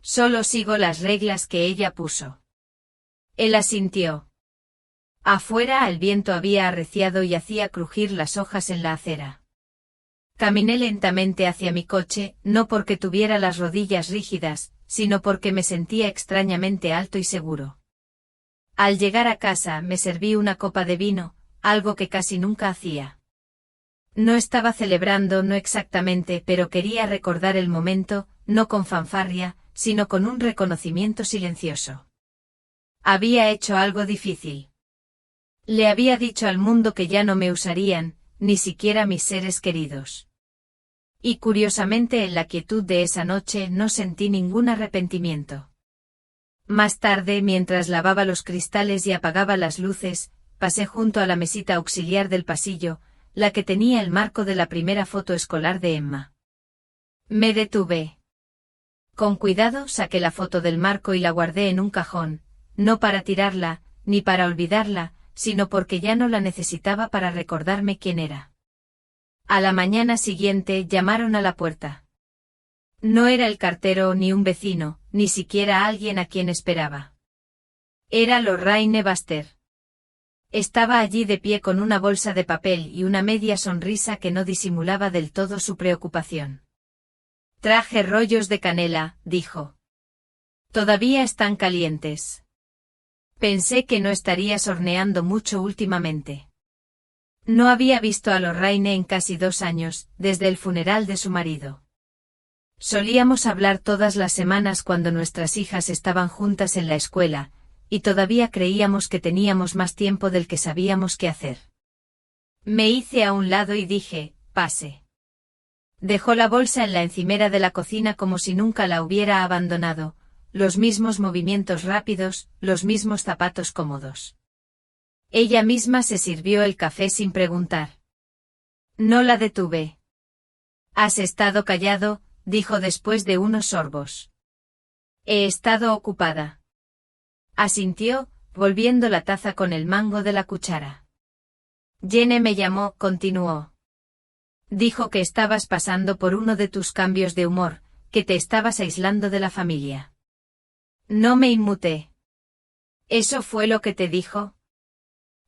Solo sigo las reglas que ella puso. Él asintió. Afuera el viento había arreciado y hacía crujir las hojas en la acera. Caminé lentamente hacia mi coche, no porque tuviera las rodillas rígidas, sino porque me sentía extrañamente alto y seguro. Al llegar a casa me serví una copa de vino, algo que casi nunca hacía. No estaba celebrando, no exactamente, pero quería recordar el momento, no con fanfarria, sino con un reconocimiento silencioso. Había hecho algo difícil. Le había dicho al mundo que ya no me usarían, ni siquiera mis seres queridos. Y curiosamente en la quietud de esa noche no sentí ningún arrepentimiento. Más tarde, mientras lavaba los cristales y apagaba las luces, pasé junto a la mesita auxiliar del pasillo, la que tenía el marco de la primera foto escolar de Emma. Me detuve. Con cuidado saqué la foto del marco y la guardé en un cajón, no para tirarla, ni para olvidarla, sino porque ya no la necesitaba para recordarme quién era. A la mañana siguiente llamaron a la puerta. No era el cartero ni un vecino, ni siquiera alguien a quien esperaba. Era Lorraine Baster. Estaba allí de pie con una bolsa de papel y una media sonrisa que no disimulaba del todo su preocupación. Traje rollos de canela, dijo. Todavía están calientes. Pensé que no estarías horneando mucho últimamente. No había visto a Lorraine en casi 2 años, desde el funeral de su marido. Solíamos hablar todas las semanas cuando nuestras hijas estaban juntas en la escuela, y todavía creíamos que teníamos más tiempo del que sabíamos qué hacer. Me hice a un lado y dije, pase. Dejó la bolsa en la encimera de la cocina como si nunca la hubiera abandonado, los mismos movimientos rápidos, los mismos zapatos cómodos. Ella misma se sirvió el café sin preguntar. No la detuve. ¿Has estado callado?, dijo después de unos sorbos. He estado ocupada. Asintió, volviendo la taza con el mango de la cuchara. Jenny me llamó, continuó. Dijo que estabas pasando por uno de tus cambios de humor, que te estabas aislando de la familia. No me inmuté. ¿Eso fue lo que te dijo?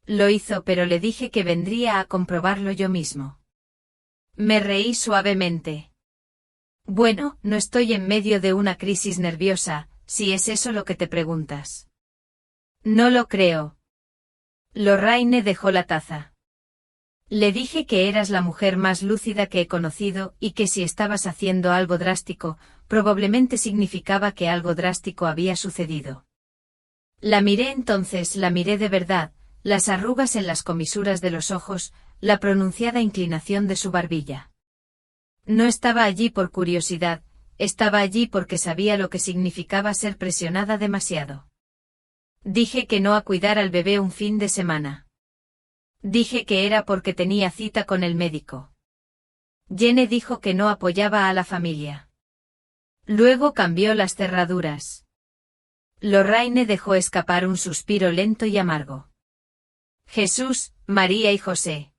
Lo hizo, pero le dije que vendría a comprobarlo yo mismo. Me reí suavemente. Bueno, no estoy en medio de una crisis nerviosa, si es eso lo que te preguntas. No lo creo. Lorraine dejó la taza. Le dije que eras la mujer más lúcida que he conocido y que si estabas haciendo algo drástico, probablemente significaba que algo drástico había sucedido. La miré entonces, la miré de verdad, las arrugas en las comisuras de los ojos, la pronunciada inclinación de su barbilla. No estaba allí por curiosidad, estaba allí porque sabía lo que significaba ser presionada demasiado. Dije que no a cuidar al bebé un fin de semana. Dije que era porque tenía cita con el médico. Jenny dijo que no apoyaba a la familia. Luego cambió las cerraduras. Lorraine dejó escapar un suspiro lento y amargo. Jesús, María y José.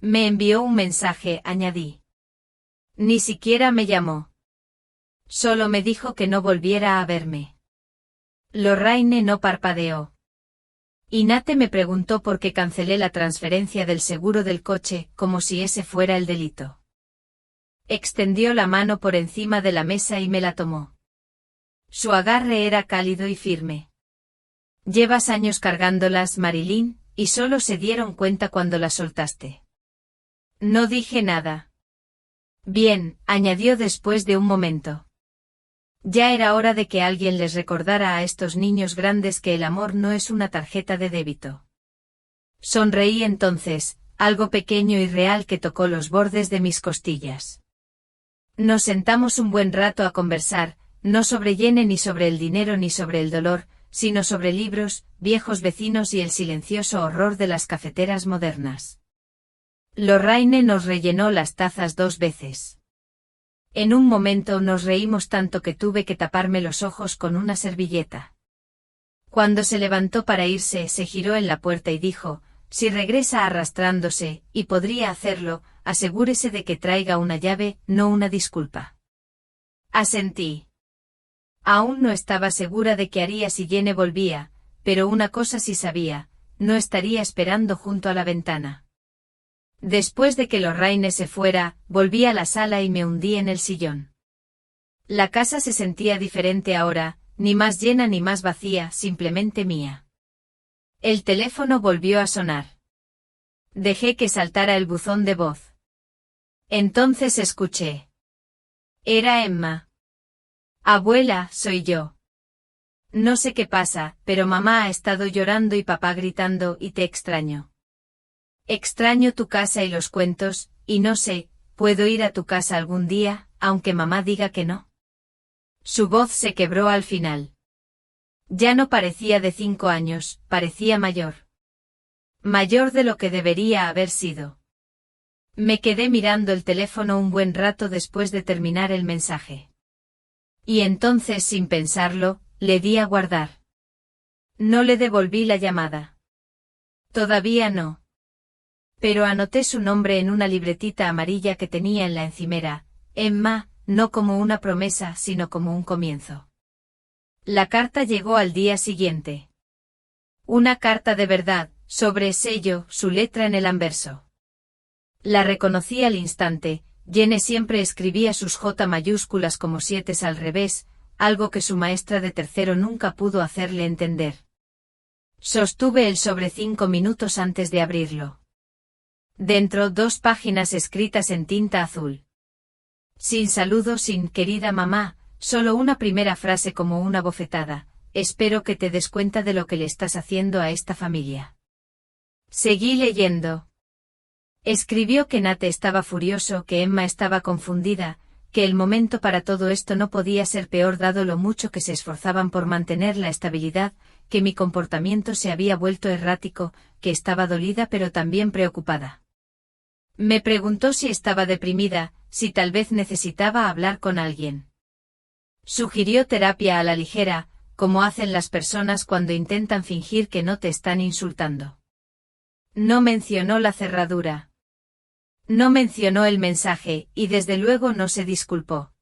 Me envió un mensaje, añadí. Ni siquiera me llamó. Solo me dijo que no volviera a verme. Lorraine no parpadeó. Y Nate me preguntó por qué cancelé la transferencia del seguro del coche, como si ese fuera el delito. Extendió la mano por encima de la mesa y me la tomó. Su agarre era cálido y firme. Llevas años cargándolas, Marilyn, y solo se dieron cuenta cuando las soltaste. No dije nada. Bien, añadió después de un momento. Ya era hora de que alguien les recordara a estos niños grandes que el amor no es una tarjeta de débito. Sonreí entonces, algo pequeño y real que tocó los bordes de mis costillas. Nos sentamos un buen rato a conversar, no sobre Jenny ni sobre el dinero ni sobre el dolor, sino sobre libros, viejos vecinos y el silencioso horror de las cafeteras modernas. Lorraine nos rellenó las tazas 2 veces. En un momento nos reímos tanto que tuve que taparme los ojos con una servilleta. Cuando se levantó para irse, se giró en la puerta y dijo, si regresa arrastrándose, y podría hacerlo, asegúrese de que traiga una llave, no una disculpa. Asentí. Aún no estaba segura de qué haría si Jenny volvía, pero una cosa sí sabía, no estaría esperando junto a la ventana. Después de que Lorraine se fuera, volví a la sala y me hundí en el sillón. La casa se sentía diferente ahora, ni más llena ni más vacía, simplemente mía. El teléfono volvió a sonar. Dejé que saltara el buzón de voz. Entonces escuché. Era Emma. Abuela, soy yo. No sé qué pasa, pero mamá ha estado llorando y papá gritando y te extraño. Extraño tu casa y los cuentos, y no sé, ¿puedo ir a tu casa algún día, aunque mamá diga que no? Su voz se quebró al final. Ya no parecía de 5 años, parecía mayor. Mayor de lo que debería haber sido. Me quedé mirando el teléfono un buen rato después de terminar el mensaje. Y entonces, sin pensarlo, le di a guardar. No le devolví la llamada. Todavía no. Pero anoté su nombre en una libretita amarilla que tenía en la encimera, Emma, no como una promesa, sino como un comienzo. La carta llegó al día siguiente. Una carta de verdad, sobre sello, su letra en el anverso. La reconocí al instante. Jane siempre escribía sus J mayúsculas como 7 al revés, algo que su maestra de tercero nunca pudo hacerle entender. Sostuve el sobre 5 minutos antes de abrirlo. Dentro 2 páginas escritas en tinta azul. Sin saludo, sin querida mamá, solo una primera frase como una bofetada. Espero que te des cuenta de lo que le estás haciendo a esta familia. Seguí leyendo. Escribió que Nate estaba furioso, que Emma estaba confundida, que el momento para todo esto no podía ser peor dado lo mucho que se esforzaban por mantener la estabilidad, que mi comportamiento se había vuelto errático, que estaba dolida pero también preocupada. Me preguntó si estaba deprimida, si tal vez necesitaba hablar con alguien. Sugirió terapia a la ligera, como hacen las personas cuando intentan fingir que no te están insultando. No mencionó la cerradura. No mencionó el mensaje, y desde luego no se disculpó.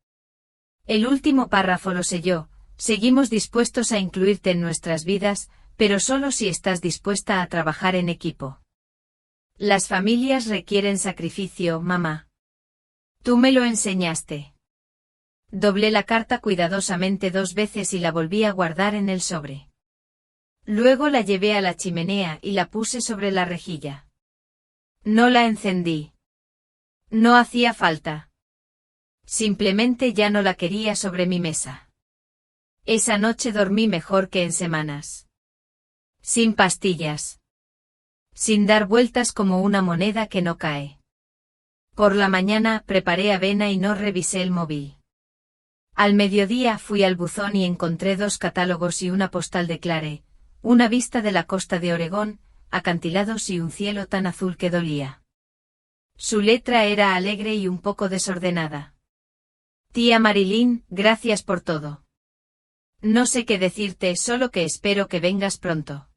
El último párrafo lo selló: seguimos dispuestos a incluirte en nuestras vidas, pero solo si estás dispuesta a trabajar en equipo. Las familias requieren sacrificio, mamá. Tú me lo enseñaste. Doblé la carta cuidadosamente 2 veces y la volví a guardar en el sobre. Luego la llevé a la chimenea y la puse sobre la rejilla. No la encendí. No hacía falta. Simplemente ya no la quería sobre mi mesa. Esa noche dormí mejor que en semanas. Sin pastillas. Sin dar vueltas como una moneda que no cae. Por la mañana preparé avena y no revisé el móvil. Al mediodía fui al buzón y encontré 2 catálogos y una postal de Clare, una vista de la costa de Oregón, acantilados y un cielo tan azul que dolía. Su letra era alegre y un poco desordenada. Tía Marilyn, gracias por todo. No sé qué decirte, solo que espero que vengas pronto.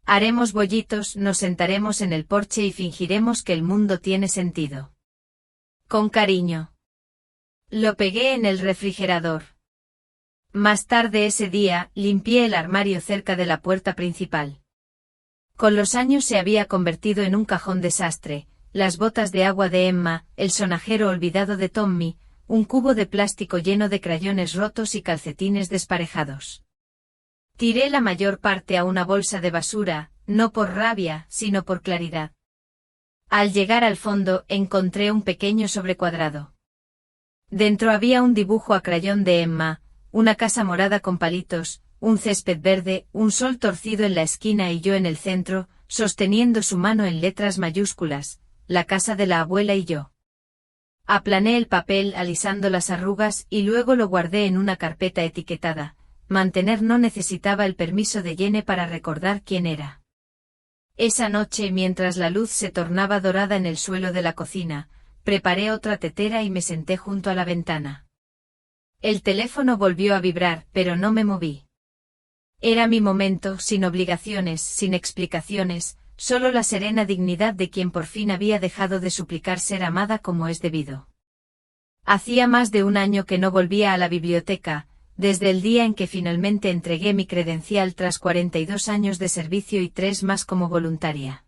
Haremos bollitos, nos sentaremos en el porche y fingiremos que el mundo tiene sentido. Con cariño. Lo pegué en el refrigerador. Más tarde ese día, limpié el armario cerca de la puerta principal. Con los años se había convertido en un cajón desastre: las botas de agua de Emma, el sonajero olvidado de Tommy, un cubo de plástico lleno de crayones rotos y calcetines desparejados. Tiré la mayor parte a una bolsa de basura, no por rabia, sino por claridad. Al llegar al fondo, encontré un pequeño sobrecuadrado. Dentro había un dibujo a crayón de Emma, una casa morada con palitos, un césped verde, un sol torcido en la esquina y yo en el centro, sosteniendo su mano en letras mayúsculas: la casa de la abuela y yo. Aplané el papel alisando las arrugas y luego lo guardé en una carpeta etiquetada: mantener. No necesitaba el permiso de Jane para recordar quién era. Esa noche, mientras la luz se tornaba dorada en el suelo de la cocina, preparé otra tetera y me senté junto a la ventana. El teléfono volvió a vibrar, pero no me moví. Era mi momento, sin obligaciones, sin explicaciones, solo la serena dignidad de quien por fin había dejado de suplicar ser amada como es debido. Hacía más de 1 año que no volvía a la biblioteca, desde el día en que finalmente entregué mi credencial tras 42 años de servicio y 3 más como voluntaria.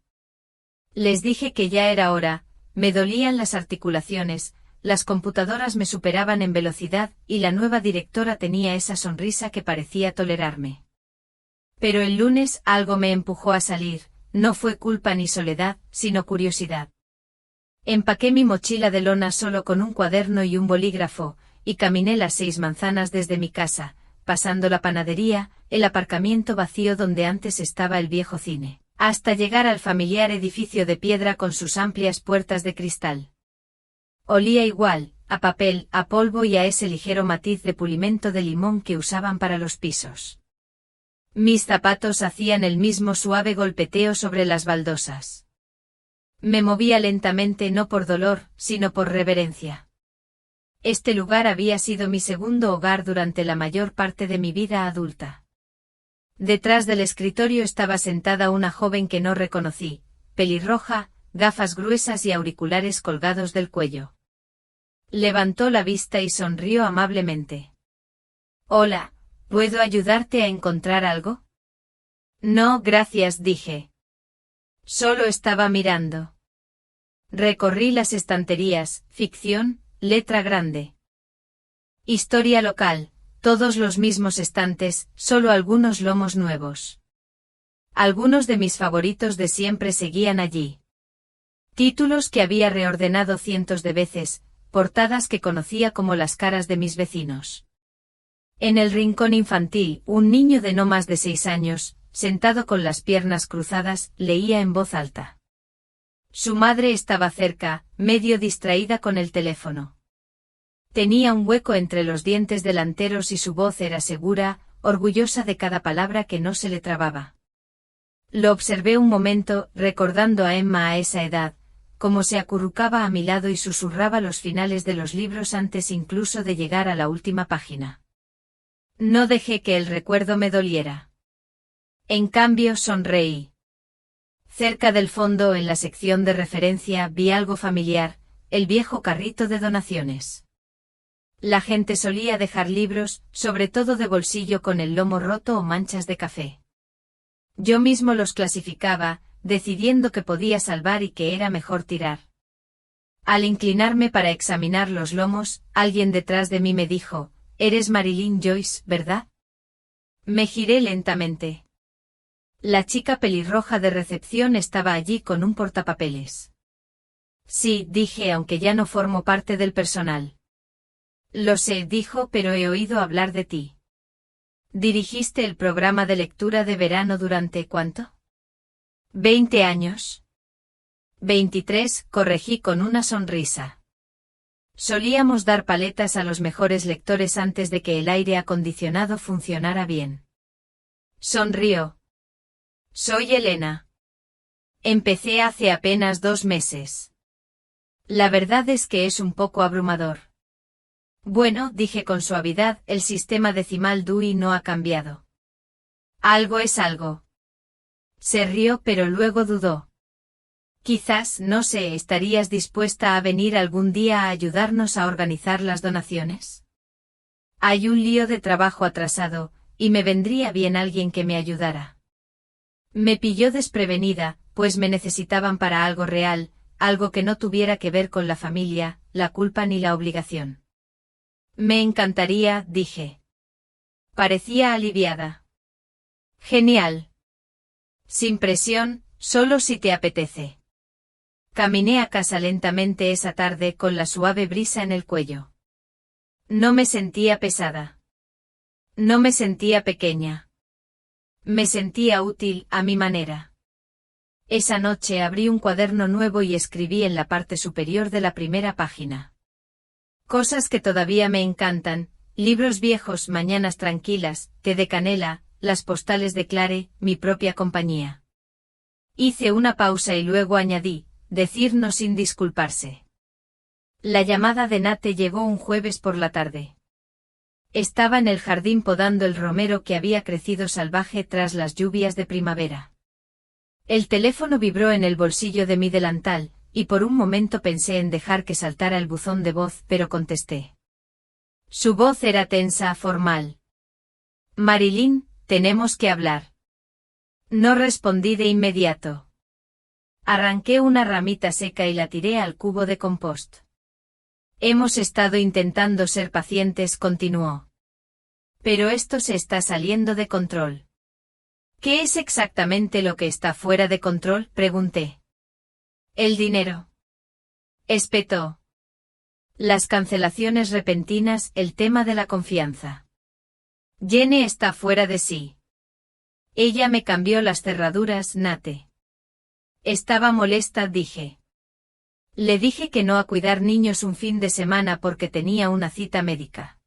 Les dije que ya era hora. Me dolían las articulaciones, las computadoras me superaban en velocidad y la nueva directora tenía esa sonrisa que parecía tolerarme. Pero el lunes algo me empujó a salir. No fue culpa ni soledad, sino curiosidad. Empaqué mi mochila de lona solo con un cuaderno y un bolígrafo, y caminé las 6 manzanas desde mi casa, pasando la panadería, el aparcamiento vacío donde antes estaba el viejo cine, hasta llegar al familiar edificio de piedra con sus amplias puertas de cristal. Olía igual, a papel, a polvo y a ese ligero matiz de pulimento de limón que usaban para los pisos. Mis zapatos hacían el mismo suave golpeteo sobre las baldosas. Me movía lentamente no por dolor, sino por reverencia. Este lugar había sido mi segundo hogar durante la mayor parte de mi vida adulta. Detrás del escritorio estaba sentada una joven que no reconocí, pelirroja, gafas gruesas y auriculares colgados del cuello. Levantó la vista y sonrió amablemente. «Hola, ¿puedo ayudarte a encontrar algo?» «No, gracias», dije. Solo estaba mirando. Recorrí las estanterías, ficción, letra grande. Historia local, todos los mismos estantes, solo algunos lomos nuevos. Algunos de mis favoritos de siempre seguían allí. Títulos que había reordenado cientos de veces, portadas que conocía como las caras de mis vecinos. En el rincón infantil, un niño de no más de 6 años, sentado con las piernas cruzadas, leía en voz alta. Su madre estaba cerca, medio distraída con el teléfono. Tenía un hueco entre los dientes delanteros y su voz era segura, orgullosa de cada palabra que no se le trababa. Lo observé un momento, recordando a Emma a esa edad, como se acurrucaba a mi lado y susurraba los finales de los libros antes incluso de llegar a la última página. No dejé que el recuerdo me doliera. En cambio, sonreí. Cerca del fondo, en la sección de referencia, vi algo familiar, el viejo carrito de donaciones. La gente solía dejar libros, sobre todo de bolsillo con el lomo roto o manchas de café. Yo mismo los clasificaba, decidiendo que podía salvar y que era mejor tirar. Al inclinarme para examinar los lomos, alguien detrás de mí me dijo, «Eres Marilyn Joyce, ¿verdad?» Me giré lentamente. La chica pelirroja de recepción estaba allí con un portapapeles. «Sí», dije, aunque ya no formo parte del personal. «Lo sé», dijo, «pero he oído hablar de ti. ¿Dirigiste el programa de lectura de verano durante cuánto?» 20 años. 23, corregí con una sonrisa. Solíamos dar paletas a los mejores lectores antes de que el aire acondicionado funcionara bien. Sonrió. Soy Elena. Empecé hace apenas 2 meses. La verdad es que es un poco abrumador. Bueno, dije con suavidad, el sistema decimal Dewey no ha cambiado. Algo es algo. Se rió, pero luego dudó. Quizás, no sé, ¿estarías dispuesta a venir algún día a ayudarnos a organizar las donaciones? Hay un lío de trabajo atrasado, y me vendría bien alguien que me ayudara. Me pilló desprevenida, pues me necesitaban para algo real, algo que no tuviera que ver con la familia, la culpa ni la obligación. Me encantaría, dije. Parecía aliviada. Genial. Sin presión, solo si te apetece. Caminé a casa lentamente esa tarde con la suave brisa en el cuello. No me sentía pesada. No me sentía pequeña. Me sentía útil, a mi manera. Esa noche abrí un cuaderno nuevo y escribí en la parte superior de la primera página. Cosas que todavía me encantan, libros viejos, mañanas tranquilas, té de canela, las postales de Clare, mi propia compañía. Hice una pausa y luego añadí, decirnos sin disculparse. La llamada de Nate llegó un jueves por la tarde. Estaba en el jardín podando el romero que había crecido salvaje tras las lluvias de primavera. El teléfono vibró en el bolsillo de mi delantal, y por un momento pensé en dejar que saltara el buzón de voz, pero contesté. Su voz era tensa, formal. Marilyn, tenemos que hablar. No respondí de inmediato. Arranqué una ramita seca y la tiré al cubo de compost. Hemos estado intentando ser pacientes, continuó. Pero esto se está saliendo de control. ¿Qué es exactamente lo que está fuera de control?, pregunté. El dinero. Espetó. Las cancelaciones repentinas, el tema de la confianza. Jenny está fuera de sí. Ella me cambió las cerraduras, Nate. Estaba molesta, dije. Le dije que no a cuidar niños un fin de semana porque tenía una cita médica.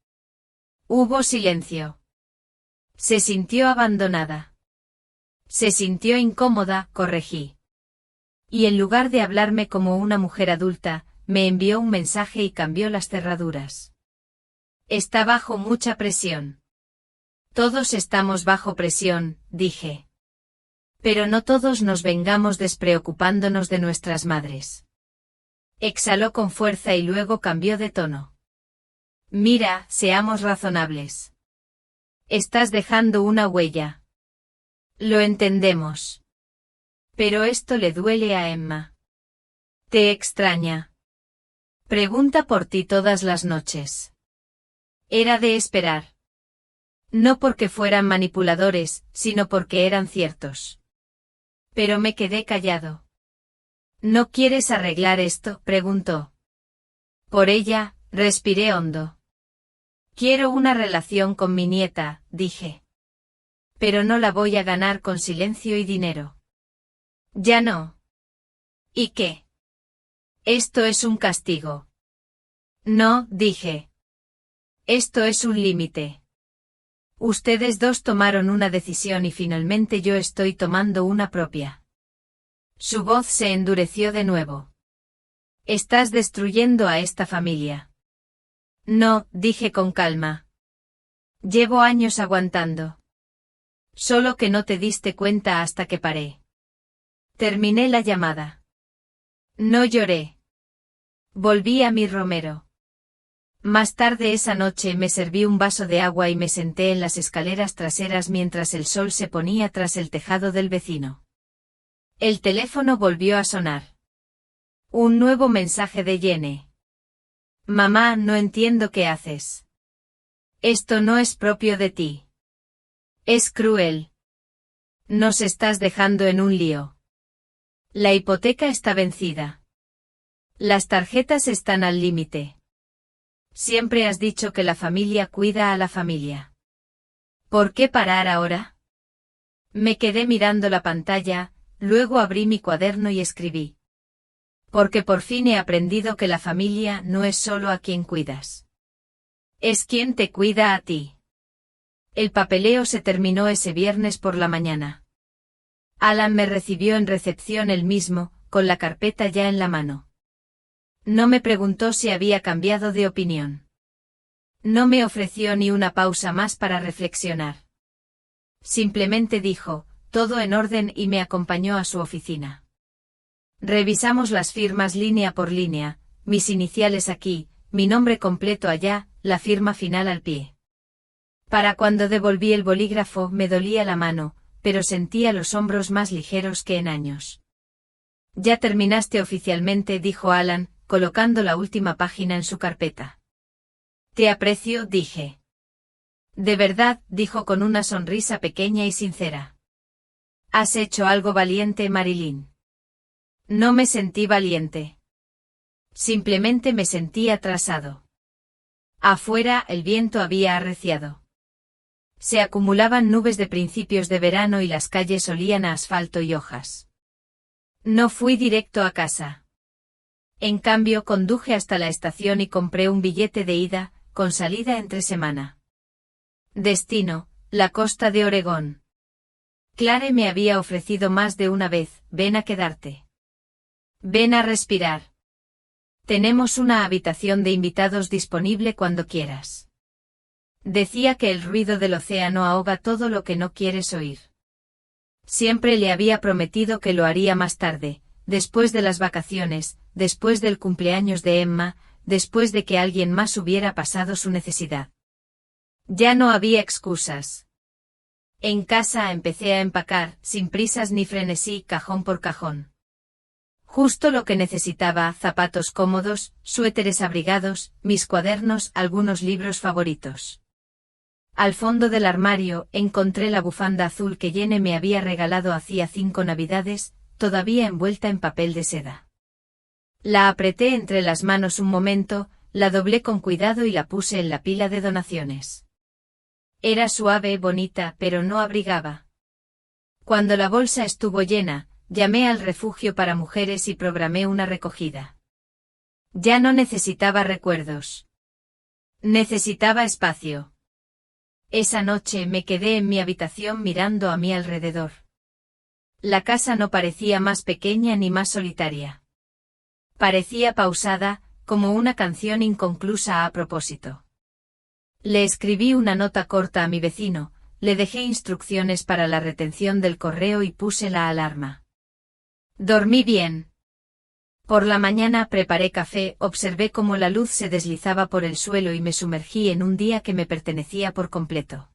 Hubo silencio. Se sintió abandonada. Se sintió incómoda, corregí. Y en lugar de hablarme como una mujer adulta, me envió un mensaje y cambió las cerraduras. Está bajo mucha presión. Todos estamos bajo presión, dije. Pero no todos nos vengamos despreocupándonos de nuestras madres. Exhaló con fuerza y luego cambió de tono. Mira, seamos razonables. Estás dejando una huella. Lo entendemos. Pero esto le duele a Emma. ¿Te extraña? Pregunta por ti todas las noches. Era de esperar. No porque fueran manipuladores, sino porque eran ciertos. Pero me quedé callado. ¿No quieres arreglar esto?, preguntó. Por ella, respiré hondo. Quiero una relación con mi nieta, dije. Pero no la voy a ganar con silencio y dinero. Ya no. ¿Y qué? Esto es un castigo. No, dije. Esto es un límite. Ustedes dos tomaron una decisión y finalmente yo estoy tomando una propia. Su voz se endureció de nuevo. Estás destruyendo a esta familia. No, dije con calma. Llevo años aguantando. Solo que no te diste cuenta hasta que paré. Terminé la llamada. No lloré. Volví a mi romero. Más tarde esa noche me serví un vaso de agua y me senté en las escaleras traseras mientras el sol se ponía tras el tejado del vecino. El teléfono volvió a sonar. Un nuevo mensaje de Jenny. Mamá, no entiendo qué haces. Esto no es propio de ti. Es cruel. Nos estás dejando en un lío. La hipoteca está vencida. Las tarjetas están al límite. Siempre has dicho que la familia cuida a la familia. ¿Por qué parar ahora? Me quedé mirando la pantalla, luego abrí mi cuaderno y escribí. Porque por fin he aprendido que la familia no es solo a quien cuidas. Es quien te cuida a ti. El papeleo se terminó ese viernes por la mañana. Alan me recibió en recepción él mismo, con la carpeta ya en la mano. No me preguntó si había cambiado de opinión. No me ofreció ni una pausa más para reflexionar. Simplemente dijo, todo en orden y me acompañó a su oficina. Revisamos las firmas línea por línea, mis iniciales aquí, mi nombre completo allá, la firma final al pie. Para cuando devolví el bolígrafo me dolía la mano, pero sentía los hombros más ligeros que en años. Ya terminaste oficialmente, dijo Alan, colocando la última página en su carpeta. Te aprecio, dije. De verdad, dijo con una sonrisa pequeña y sincera. Has hecho algo valiente, Marilyn. No me sentí valiente. Simplemente me sentí atrasado. Afuera el viento había arreciado. Se acumulaban nubes de principios de verano y las calles olían a asfalto y hojas. No fui directo a casa. En cambio conduje hasta la estación y compré un billete de ida, con salida entre semana. Destino, la costa de Oregón. Clare me había ofrecido más de una vez, ven a quedarte. Ven a respirar. Tenemos una habitación de invitados disponible cuando quieras. Decía que el ruido del océano ahoga todo lo que no quieres oír. Siempre le había prometido que lo haría más tarde, después de las vacaciones, después del cumpleaños de Emma, después de que alguien más hubiera pasado su necesidad. Ya no había excusas. En casa empecé a empacar, sin prisas ni frenesí, cajón por cajón. Justo lo que necesitaba, zapatos cómodos, suéteres abrigados, mis cuadernos, algunos libros favoritos. Al fondo del armario, encontré la bufanda azul que Jenny me había regalado hacía 5 navidades, todavía envuelta en papel de seda. La apreté entre las manos un momento, la doblé con cuidado y la puse en la pila de donaciones. Era suave, bonita, pero no abrigaba. Cuando la bolsa estuvo llena, llamé al refugio para mujeres y programé una recogida. Ya no necesitaba recuerdos. Necesitaba espacio. Esa noche me quedé en mi habitación mirando a mi alrededor. La casa no parecía más pequeña ni más solitaria. Parecía pausada, como una canción inconclusa a propósito. Le escribí una nota corta a mi vecino, le dejé instrucciones para la retención del correo y puse la alarma. Dormí bien. Por la mañana preparé café, observé cómo la luz se deslizaba por el suelo y me sumergí en un día que me pertenecía por completo.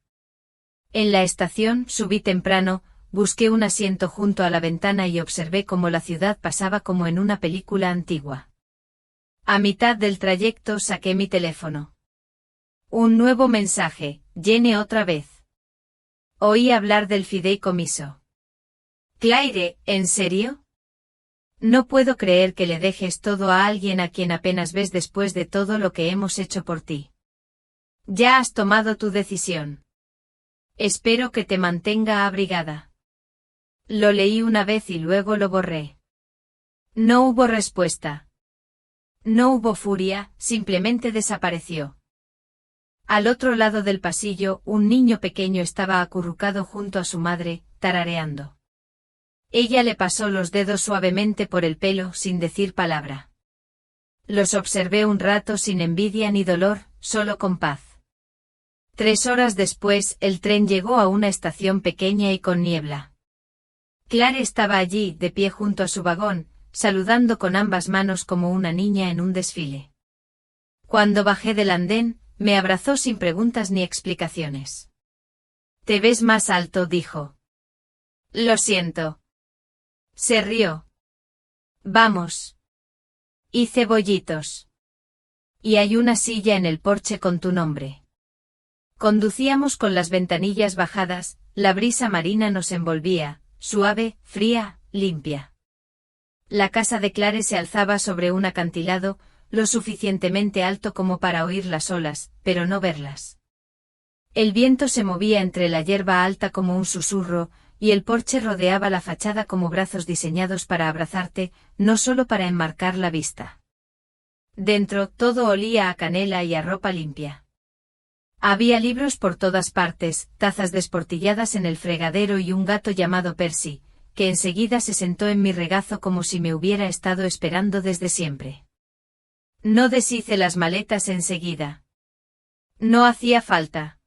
En la estación, subí temprano, busqué un asiento junto a la ventana y observé cómo la ciudad pasaba como en una película antigua. A mitad del trayecto saqué mi teléfono. Un nuevo mensaje, Jenny otra vez. Oí hablar del fideicomiso. Claire, ¿en serio? No puedo creer que le dejes todo a alguien a quien apenas ves después de todo lo que hemos hecho por ti. Ya has tomado tu decisión. Espero que te mantenga abrigada. Lo leí una vez y luego lo borré. No hubo respuesta. No hubo furia, simplemente desapareció. Al otro lado del pasillo, un niño pequeño estaba acurrucado junto a su madre, tarareando. Ella le pasó los dedos suavemente por el pelo sin decir palabra. Los observé un rato sin envidia ni dolor, solo con paz. 3 horas después, el tren llegó a una estación pequeña y con niebla. Claire estaba allí, de pie junto a su vagón, saludando con ambas manos como una niña en un desfile. Cuando bajé del andén, me abrazó sin preguntas ni explicaciones. «Te ves más alto», dijo. «Lo siento». Se rió. «Vamos». Hice bollitos. «Y hay una silla en el porche con tu nombre». Conducíamos con las ventanillas bajadas, la brisa marina nos envolvía, suave, fría, limpia. La casa de Claire se alzaba sobre un acantilado, lo suficientemente alto como para oír las olas, pero no verlas. El viento se movía entre la hierba alta como un susurro, y el porche rodeaba la fachada como brazos diseñados para abrazarte, no solo para enmarcar la vista. Dentro, todo olía a canela y a ropa limpia. Había libros por todas partes, tazas desportilladas en el fregadero y un gato llamado Percy, que enseguida se sentó en mi regazo como si me hubiera estado esperando desde siempre. No deshice las maletas enseguida. No hacía falta.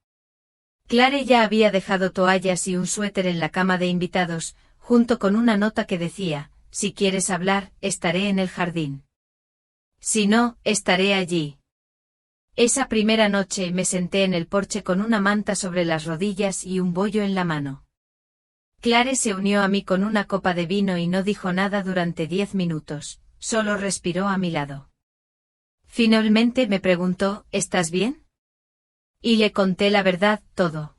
Claire ya había dejado toallas y un suéter en la cama de invitados, junto con una nota que decía, «Si quieres hablar, estaré en el jardín. Si no, estaré allí». Esa primera noche me senté en el porche con una manta sobre las rodillas y un bollo en la mano. Claire se unió a mí con una copa de vino y no dijo nada durante 10 minutos, solo respiró a mi lado. Finalmente me preguntó, «¿Estás bien?» Y le conté la verdad, todo.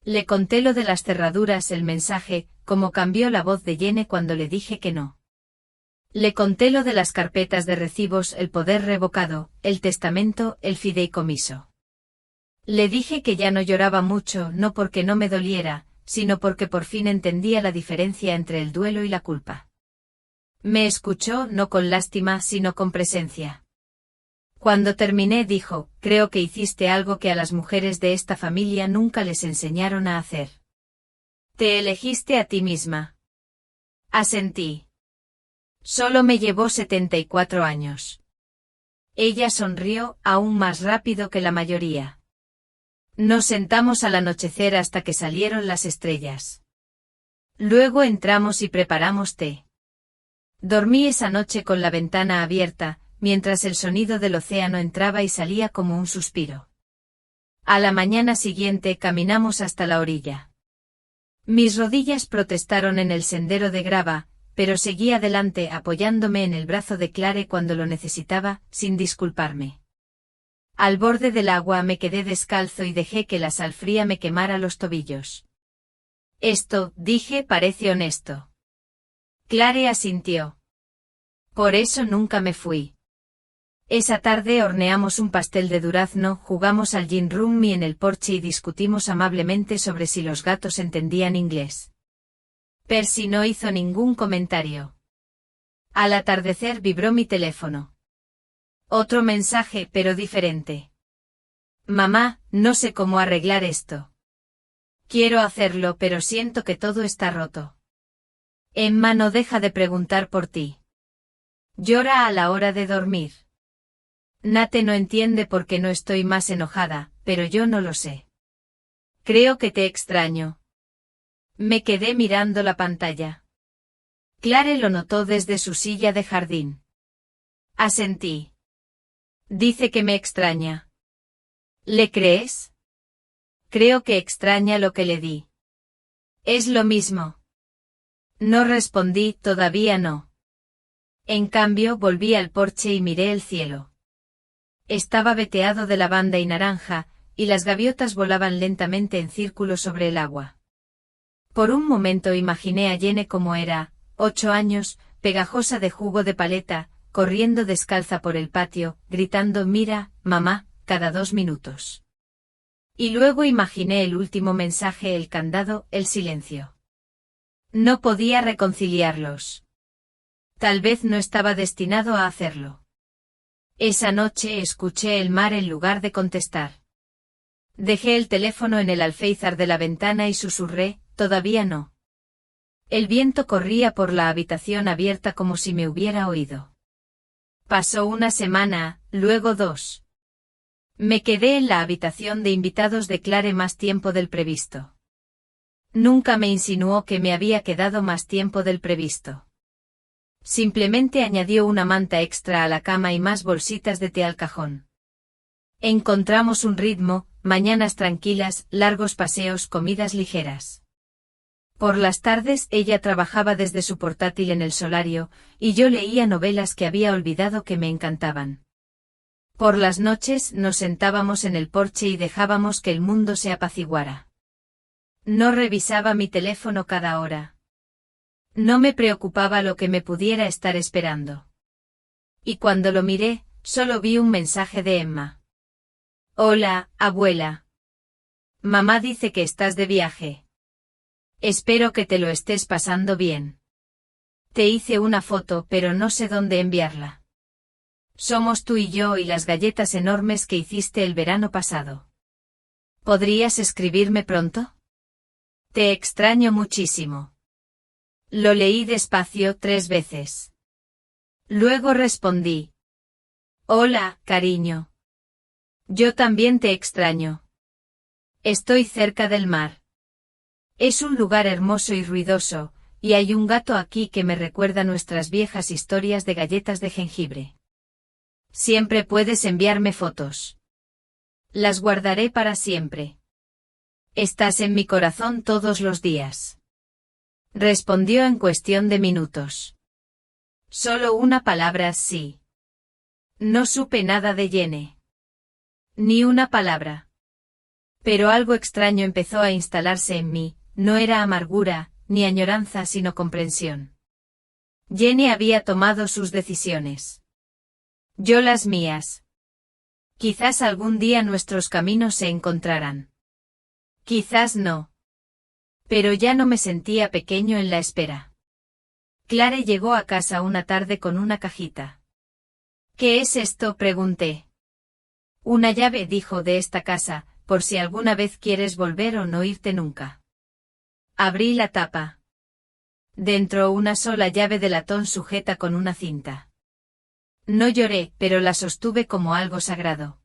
Le conté lo de las cerraduras, el mensaje, cómo cambió la voz de Jenny cuando le dije que no. Le conté lo de las carpetas de recibos, el poder revocado, el testamento, el fideicomiso. Le dije que ya no lloraba mucho, no porque no me doliera, sino porque por fin entendía la diferencia entre el duelo y la culpa. Me escuchó no con lástima, sino con presencia. Cuando terminé dijo, «Creo que hiciste algo que a las mujeres de esta familia nunca les enseñaron a hacer. Te elegiste a ti misma». Asentí. Solo me llevó 74 años. Ella sonrió, aún más rápido que la mayoría. Nos sentamos al anochecer hasta que salieron las estrellas. Luego entramos y preparamos té. Dormí esa noche con la ventana abierta, mientras el sonido del océano entraba y salía como un suspiro. A la mañana siguiente caminamos hasta la orilla. Mis rodillas protestaron en el sendero de grava, pero seguí adelante apoyándome en el brazo de Claire cuando lo necesitaba, sin disculparme. Al borde del agua me quedé descalzo y dejé que la sal fría me quemara los tobillos. «Esto», dije, «parece honesto». Claire asintió. «Por eso nunca me fui». Esa tarde horneamos un pastel de durazno, jugamos al gin rummy en el porche y discutimos amablemente sobre si los gatos entendían inglés. Percy no hizo ningún comentario. Al atardecer vibró mi teléfono. Otro mensaje, pero diferente. Mamá, no sé cómo arreglar esto. Quiero hacerlo, pero siento que todo está roto. Emma no deja de preguntar por ti. Llora a la hora de dormir. Nate no entiende por qué no estoy más enojada, pero yo no lo sé. Creo que te extraño. Me quedé mirando la pantalla. Clare lo notó desde su silla de jardín. Asentí. Dice que me extraña. ¿Le crees? Creo que extraña lo que le di. Es lo mismo. No respondí, todavía no. En cambio, volví al porche y miré el cielo. Estaba veteado de lavanda y naranja, y las gaviotas volaban lentamente en círculo sobre el agua. Por un momento imaginé a Jenny como era, 8 años, pegajosa de jugo de paleta, corriendo descalza por el patio, gritando «Mira, mamá», cada 2 minutos. Y luego imaginé el último mensaje, el candado, el silencio. No podía reconciliarlos. Tal vez no estaba destinado a hacerlo. Esa noche escuché el mar en lugar de contestar. Dejé el teléfono en el alféizar de la ventana y susurré, todavía no. El viento corría por la habitación abierta como si me hubiera oído. Pasó una semana, luego 2. Me quedé en la habitación de invitados de Clare más tiempo del previsto. Nunca me insinuó que me había quedado más tiempo del previsto. Simplemente añadió una manta extra a la cama y más bolsitas de té al cajón. Encontramos un ritmo, mañanas tranquilas, largos paseos, comidas ligeras. Por las tardes ella trabajaba desde su portátil en el solario, y yo leía novelas que había olvidado que me encantaban. Por las noches nos sentábamos en el porche y dejábamos que el mundo se apaciguara. No revisaba mi teléfono cada hora. No me preocupaba lo que me pudiera estar esperando. Y cuando lo miré, solo vi un mensaje de Emma. Hola, abuela. Mamá dice que estás de viaje. Espero que te lo estés pasando bien. Te hice una foto, pero no sé dónde enviarla. Somos tú y yo y las galletas enormes que hiciste el verano pasado. ¿Podrías escribirme pronto? Te extraño muchísimo. Lo leí despacio 3 veces. Luego respondí. Hola, cariño. Yo también te extraño. Estoy cerca del mar. Es un lugar hermoso y ruidoso, y hay un gato aquí que me recuerda nuestras viejas historias de galletas de jengibre. Siempre puedes enviarme fotos. Las guardaré para siempre. Estás en mi corazón todos los días. Respondió en cuestión de minutos. Solo una palabra, sí. No supe nada de Jenny. Ni una palabra. Pero algo extraño empezó a instalarse en mí, no era amargura, ni añoranza, sino comprensión. Jenny había tomado sus decisiones. Yo las mías. Quizás algún día nuestros caminos se encontrarán. Quizás no. Pero ya no me sentía pequeño en la espera. Clare llegó a casa una tarde con una cajita. ¿Qué es esto?, pregunté. Una llave, dijo, de esta casa, por si alguna vez quieres volver o no irte nunca. Abrí la tapa. Dentro una sola llave de latón sujeta con una cinta. No lloré, pero la sostuve como algo sagrado.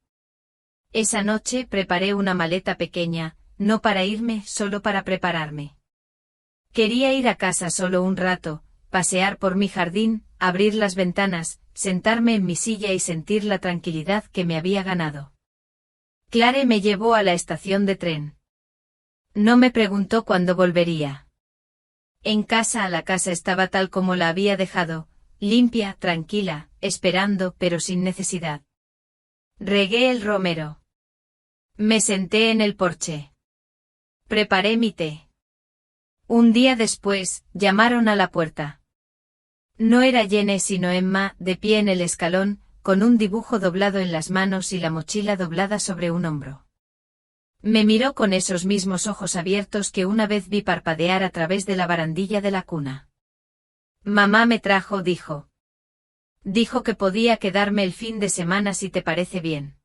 Esa noche preparé una maleta pequeña, no para irme, solo para prepararme. Quería ir a casa solo un rato, pasear por mi jardín, abrir las ventanas, sentarme en mi silla y sentir la tranquilidad que me había ganado. Clare me llevó a la estación de tren. No me preguntó cuándo volvería. En casa, la casa estaba tal como la había dejado, limpia, tranquila, esperando, pero sin necesidad. Regué el romero. Me senté en el porche. Preparé mi té. Un día después, llamaron a la puerta. No era Jenny sino Emma, de pie en el escalón, con un dibujo doblado en las manos y la mochila doblada sobre un hombro. Me miró con esos mismos ojos abiertos que una vez vi parpadear a través de la barandilla de la cuna. Mamá me trajo, dijo. Dijo que podía quedarme el fin de semana si te parece bien.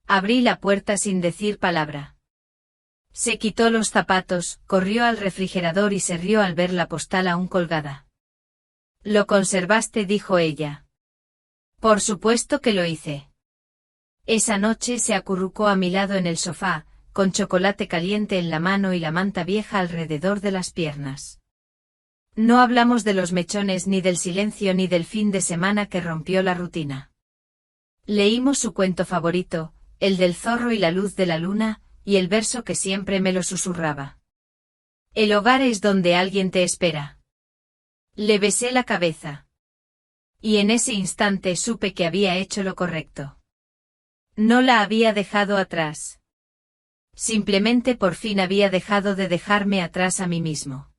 Abrí la puerta sin decir palabra. Se quitó los zapatos, corrió al refrigerador y se rió al ver la postal aún colgada. «¿Lo conservaste?», dijo ella. «Por supuesto que lo hice». Esa noche se acurrucó a mi lado en el sofá, con chocolate caliente en la mano y la manta vieja alrededor de las piernas. No hablamos de los mechones ni del silencio ni del fin de semana que rompió la rutina. Leímos su cuento favorito, el del zorro y la luz de la luna, y el verso que siempre me lo susurraba. «El hogar es donde alguien te espera». Le besé la cabeza. Y en ese instante supe que había hecho lo correcto. No la había dejado atrás. Simplemente por fin había dejado de dejarme atrás a mí mismo.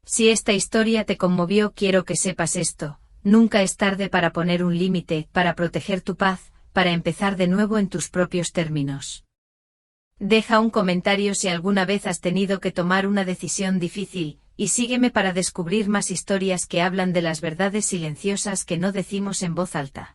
Si esta historia te conmovió, quiero que sepas esto: nunca es tarde para poner un límite, para proteger tu paz, para empezar de nuevo en tus propios términos. Deja un comentario si alguna vez has tenido que tomar una decisión difícil, y sígueme para descubrir más historias que hablan de las verdades silenciosas que no decimos en voz alta.